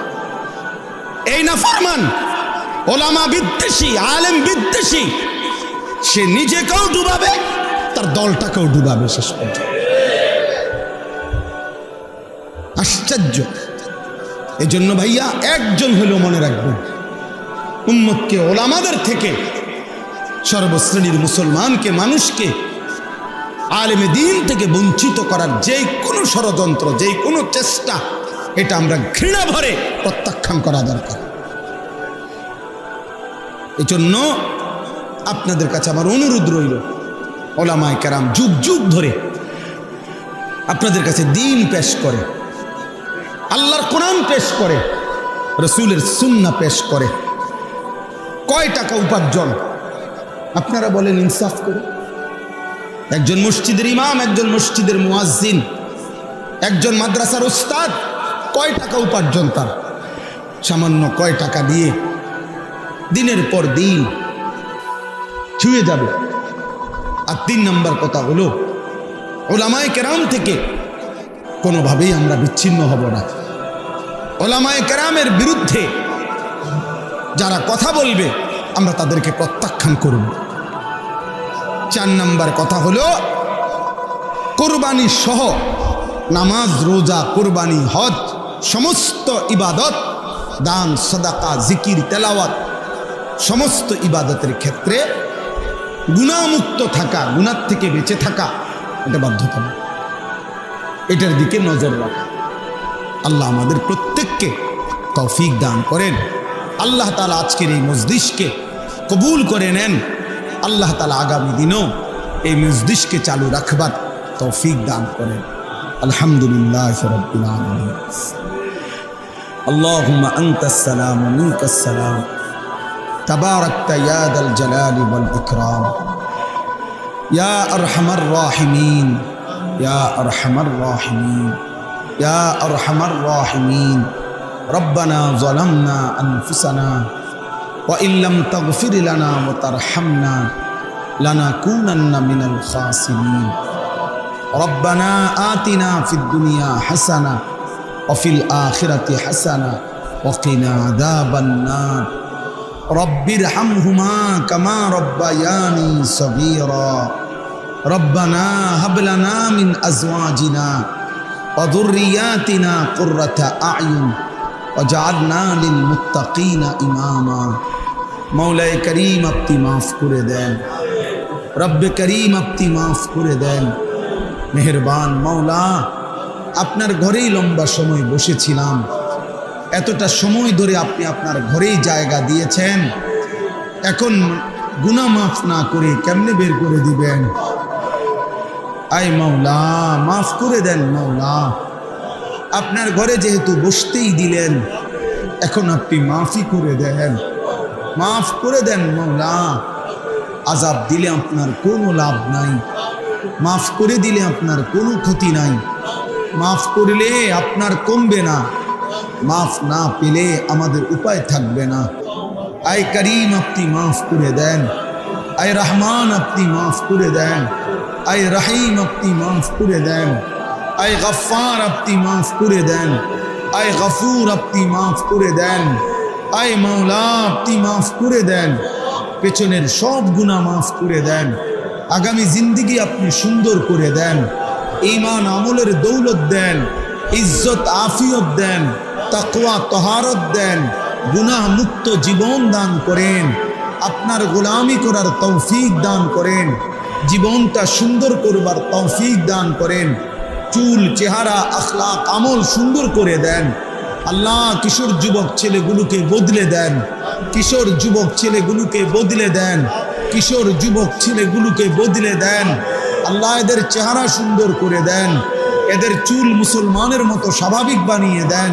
এই নাফরমান ওলামা বিদ্বেষী, আলেম বিদ্বেষী, সে নিজেকেও ডুবাবে, তার দলটাকেও ডুবাবে শেষ পর্যন্ত। আশ্চর্য। এই জন্য ভাইয়া একজন হলেও মনে রাখবেন, উম্মতকে ওলামাদের থেকে, সর্বশ্রেণীর মুসলমানকে, মানুষকে আলেমে দ্বীন থেকে বঞ্চিত করার যে কোনো ষড়যন্ত্র, যে কোনো চেষ্টা, এটা আমরা ঘৃণা ভরে প্রত্যাখ্যান করা দরকার। এই জন্য আপনাদের কাছে আমার অনুরোধ রইল, ওলামায়ে কেরাম যুগ যুগ ধরে আপনাদের কাছে দ্বীন পেশ করে, আল্লাহর কোরআন পেশ করে, রাসূলের সুন্নাহ পেশ করে। কয় টাকা উপার্জন আপনারা বলেন ইনসাফ করে? একজন মসজিদের ইমাম, একজন মসজিদের মুয়াজ্জিন, একজন মাদ্রাসার উস্তাদ, কয় টাকা উপার্জন তার? সামান্য কয় টাকা দিয়ে দিনের পর দিন ছুঁয়ে যাবে। আর 3 নম্বর কথা হলো, ওলামায়ে কেরাম থেকে কোনোভাবেই আমরা বিচ্ছিন্ন হব না। ওলামায়ে কেরামের বিরুদ্ধে যারা কথা বলবে আমরা তাদেরকে প্রত্যাখ্যান করব। 4 নম্বর কথা হলো, কুরবানি সহ নামাজ, রোজা, কুরবানি, হজ, সমস্ত ইবাদত, দান, সাদাকা, জিকির, তেলাওয়াত, সমস্ত ইবাদতের ক্ষেত্রে গুনাহমুক্ত থাকা, গুনাহ থেকে বেঁচে থাকা, এটা বাধ্যতামূলক। এটার দিকে নজর রাখা। আল্লাহ আমাদের প্রত্যেককে তৌফিক দান করেন। আল্লাহ তাআলা আজকের এই মজলিসকে কবুল করে নেন। আল্লাহ তাআলা আগামী দিনও এই মজলিসকে চালু রাখবার তৌফিক দান করেন। আলহামদুলিল্লাহ রাব্বিল আলামিন। আল্লাহুম্মা আনতাস সালাম ওয়া মিনকাস সালাম তাবারাকতা ইয়া দাল জালালি ওয়াল ইকরাম ইয়া আরহামার রাহিমিন ইয়া আরহামার রাহিমিন ইয়া আরহামার রাহিমিন। রব্বানা যালামনা আনফুসানা ওয়া ইল্লাম তাগফির লানা ওয়া তারহামনা লানাকুনান্না মিনাল খাসিরিন। রব্বানা আতিনা ফিদ দুনিয়া হাসানা ওয়া ফিল আখিরাতি হাসানা ওয়া কিনা আযাবান নার। রব্বিরহামহুমা কামা রব্বায়ানি সগীরা। রব্বানা হাব লানা মিন আজওয়াজিনা ওয়া যুররিয়াতিনা কুররাতা আ'য়ুন ওয়াজআলনা লিল মুত্তাকিনা ইমামা। মওলায়ে করিম আপনি মাফ করে দেন, রব্বে করিম আপনি মাফ করে দেন। মেহেরবান মওলা, আপনার ঘরেই লম্বা সময় বসেছিলাম, এতটা সময় ধরে আপনি আপনার ঘরেই জায়গা দিয়েছেন, এখন গুনাহ মাফ না করে কেমনে বের করে দিবেন? আয় মওলা মাফ করে দেন। মওলা আপনার ঘরে যেহেতু বসতেই দিলেন, এখন আপনি মাফই করে দেন, মাফ করে দেন। মওলা আযাব দিলে আপনার কোনো লাভ নাই, মাফ করে দিলে আপনার কোনো ক্ষতি নাই, মাফ করলে আপনার কমবে না, মাফ না পেলে আমাদের উপায় থাকবে না। আয় করিম আপনি মাফ করে দেন, আয় রহমান আপনি মাফ করে দেন, আয় রহিম আপনি মাফ করে দেন, আয় গফফার আপনি মাফ করে দেন, আয় গফুর আপনি মাফ করে দেন, আয় মওলা আপনি মাফ করে দেন। পেছনের সব গুনাহ মাফ করে দেন, আগামী জিন্দেগি আপনি সুন্দর করে দেন, ঈমান আমলের দৌলত দেন, ইজ্জত আফিয়ত দেন, তাকওয়া তহারত দেন, গুনাহ মুক্ত জীবন দান করেন, আপনার গোলামি করার তৌফিক দান করেন, জীবনটা সুন্দর করবার তৌফিক দান করেন, চুল চেহারা আখলাক আমল সুন্দর করে দেন। আল্লাহ কিশোর যুবক ছেলেগুলোকে বদলে দেন, কিশোর যুবক ছেলেগুলোকে বদলে দেন, কিশোর যুবক ছেলেগুলোকে বদলে দেন। আল্লাহ এদের চেহারা সুন্দর করে দেন, এদের চুল মুসলমানের মতো স্বাভাবিক বানিয়ে দেন,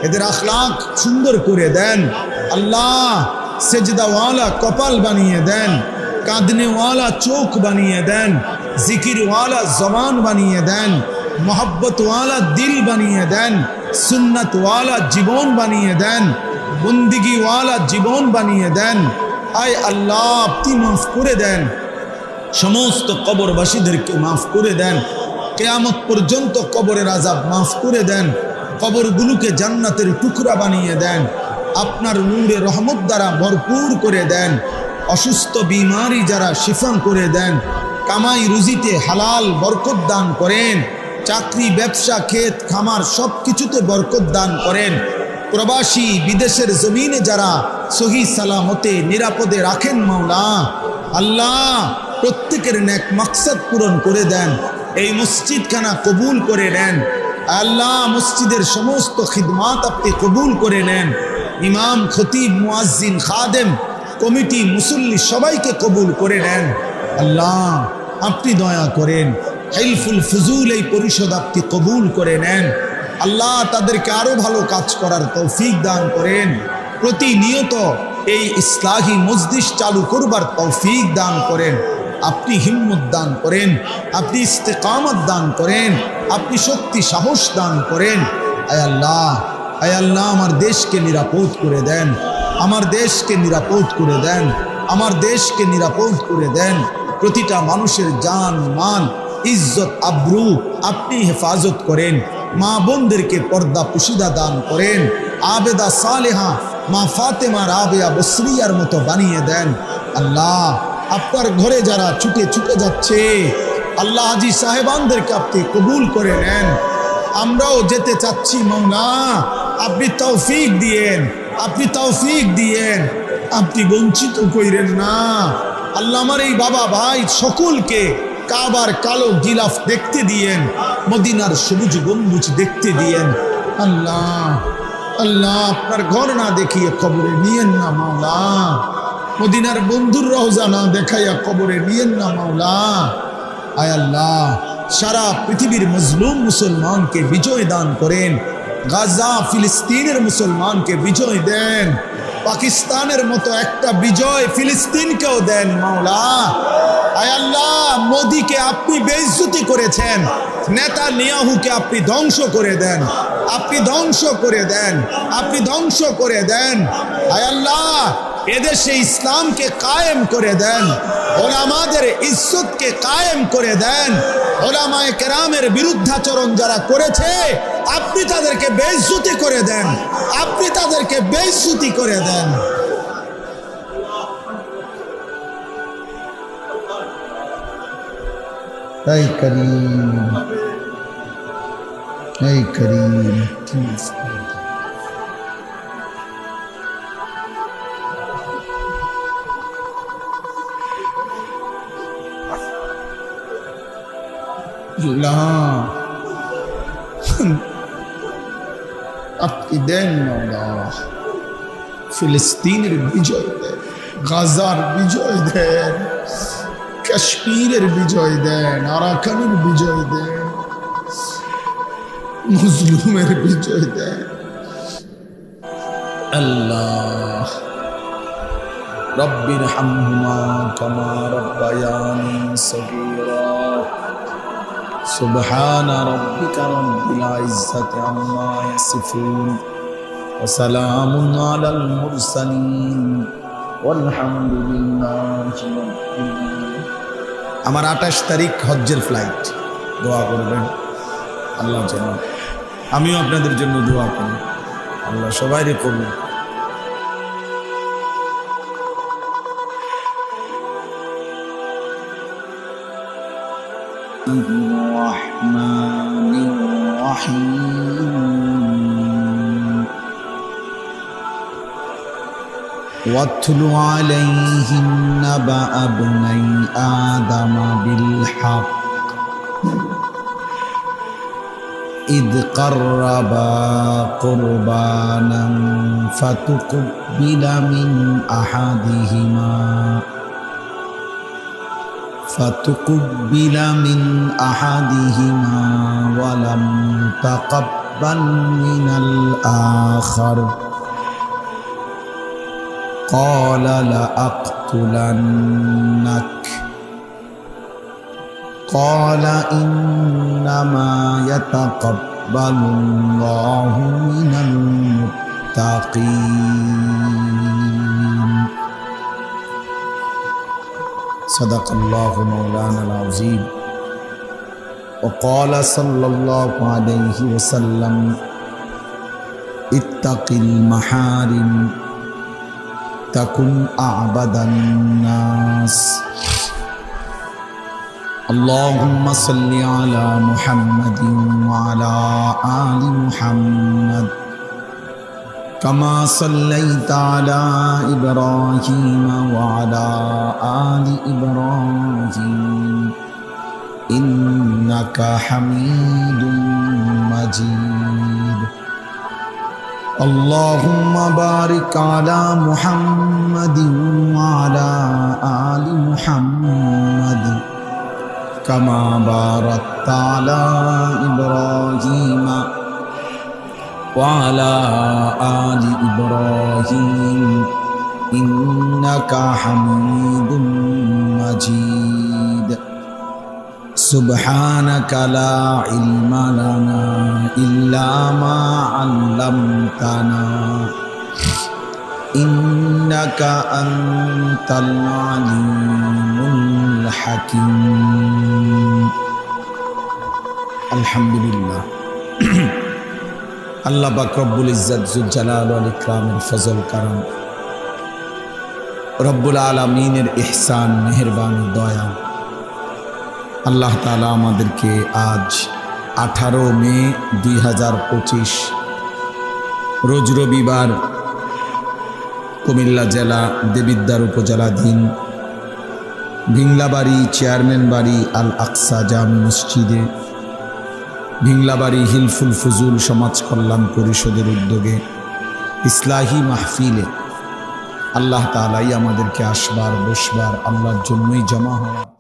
এদের আখলাক সুন্দর করে দেন। আল্লাহ সেজদাওয়ালা কপাল বানিয়ে দেন, কাঁদনেওয়ালা চোখ বানিয়ে দেন, জিকিরওয়ালা জবান বানিয়ে দেন, মোহব্বতওয়ালা দিল বানিয়ে দেন, সুন্নতওয়ালা জীবন বানিয়ে দেন, বন্দিগিওয়ালা জীবন বানিয়ে দেন। আয় আল্লাহ আপনি মাফ করে দেন, সমস্ত কবরবাসীদেরকে মাফ করে দেন, কিয়ামত পর্যন্ত কবরের আযাব মাফ করে দেন, কবরগুলোকে জান্নাতের টুকরা বানিয়ে দেন, আপনার নূরে রহমত দ্বারা ভরপুর করে দেন, অসুস্থ বিমারি যারা শিফা করে দেন, কামাই রুজিতে হালাল বরকত দান করেন, চাকরি ব্যবসা ক্ষেত খামার সব কিছুতে বরকত দান করেন, প্রবাসী বিদেশের জমিনে যারা সহি সালামতে নিরাপদে রাখেন মাওলা, আল্লাহ প্রত্যেকের নেক মাকসাদ পূরণ করে দেন, এই মসজিদখানা কবুল করে নেন। আল্লাহ মসজিদের সমস্ত খিদমাত আপনি কবুল করে নেন, ইমাম খতিব মুয়াজ্জিন খাদেম কমিটি মুসল্লি সবাইকে কবুল করে নেন। আল্লাহ আপনি দয়া করেন, হিলফুল ফুজুল এই পরিষদ আপনি কবুল করে নেন। আল্লাহ তাদেরকে আরো ভালো কাজ করার তৌফিক দান করেন, প্রতিনিয়ত এই ইসলাহি মজলিস চালু করবার তৌফিক দান করেন, আপনি হিম্মত দান করেন, আপনি ইস্তেকামত দান করেন, আপনি শক্তি সাহস দান করেন। আয় আল্লাহ আমার দেশকে নিরাপদ করে দেন, আমার দেশকে নিরাপদ করে দেন, আমার দেশকে নিরাপদ করে দেন। প্রতিটা মানুষের জান মান ইজ্জত আব্রু আপনি হেফাজত করেন, মা বোনদেরকে পর্দা পুশিদা দান করেন, আবেদা সালেহা মা ফাতেমা রাবেয়া বসরিয়ার মতো বানিয়ে দেন। আল্লাহ আপনার ঘরে যারা ছুটে ছুটে যাচ্ছে, আল্লাহ হাজি সাহেবানদেরকে আপনি কবুল করে নেন। আমরাও যেতে চাচ্ছি মাওলা, আপনি তৌফিক দিয়েন, আপনি তৌফিক দিয়েন, আপনি বঞ্চিত কইরেন না। আল্লাহ আমার এই বাবা ভাই সকলকে কাবার কালো গিলাফ দেখতে দিয়েন, মদিনার সবুজ গম্বুজ দেখতে দিয়েন। আল্লাহ আল্লাহ আপনার ঘর না দেখিয়ে কবরে নিয়েন না মাওলা, মদিনার বন্ধুর রওজা না দেখাইয়া কবরে নিয়েন না মাওলা। আয় আল্লাহ সারা পৃথিবীর মজলুম মুসলমানকে বিজয় দান করেন, গাজা ফিলিস্তিনের মুসলমানকে বিজয় দেন, পাকিস্তানের মতো একটা বিজয় ফিলিস্তিনকেও দেন মাওলা। আয় আল্লাহ মোদিকে আপনি বেইজ্জতি করেছেন, নেতানিয়াহুকে আপনি ধ্বংস করে দেন, আপনি ধ্বংস করে দেন, আপনি ধ্বংস করে দেন। আয় আল্লাহ এদেশে ইসলামকে কায়েম করে দেন, ওলামাদের ইজ্জতকে কায়েম করে দেন। ওলামায়ে কেরামের বিরুদ্ধাচরণ যারা করেছে আপনি তাদেরকে বেইজ্জতি করে দেন, আপনি তাদেরকে বেইজ্জতি করে দেন। এই করিম, এই করিম, আপনি দেন মাওলা, ফিলিস্তিনের বিজয় দেন, গাজার বিজয় দেন, কাশ্মীরের বিজয় দেন, আরাকানের বিজয় দেন, মুসলিমের বিজয় দেন। আল্লাহ রব্বির হামহুমা কামা রব্বায়ানি সগীরা। সুবহানা রাব্বিকা রাব্বিল ইজ্জাতি আম্মা ইয়াসিফুন ওয়া সালামুন আলাল মুরসালিন ওয়ালহামদুলিল্লাহি রাব্বিল আলামিন। আমার 28 তারিখ হজ্জের ফ্লাইট, দোয়া করবেন আল্লাহ যেন, আমিও আপনাদের জন্য দোয়া করি, আল্লাহ সবাইরে করুন। واتل عليهم نبأ ابني آدم بالحق إذ قربا قربانا فتقبل من أحدهما ولم تقبل من الآخر قال لأقتلنك قال إنما يتقبل الله من المتقين صدق الله مولانا العظيم وقال صلى الله عليه وسلم اتق المحارم تكن أعبد الناس اللهم صل على محمد وعلى آل محمد كما صليت على إبراهيم وعلى آل إبراهيم إنك حميد مجيد اللهم بارك على محمد وعلى آل محمد كما باركت على إبراهيم وعلى آل إبراهيم إنك حميد مجيد سبحانك لا علم لنا إلا ما علمتنا إنك أنت العليم الحكيم الحمد لله আল্লাহ পাক রব্বুল ইজ্জত জুল জালাল ওয়াল ইকরামের ফজল কারাম, রব্বুল আলামিনের ইহসান, মেহেরবানি, দয়া। আল্লাহ তাআলা আমাদেরকে আজ 18 মে 2025 রোজ রবিবার কুমিল্লা জেলা দেবিদ্বার উপজেলাধীন ভিংলাবাড়ি চেয়ারম্যান বাড়ি আল আকসা জামি মসজিদে ভিংলাবাড়ি হিলফুল ফুজুল সমাজ কল্যাণ পরিষদের উদ্যোগে ইসলাহি মাহফিলে আল্লাহ তাআলাই আমাদেরকে আসবার বসবার আল্লাহর জন্যই জমা হওয়া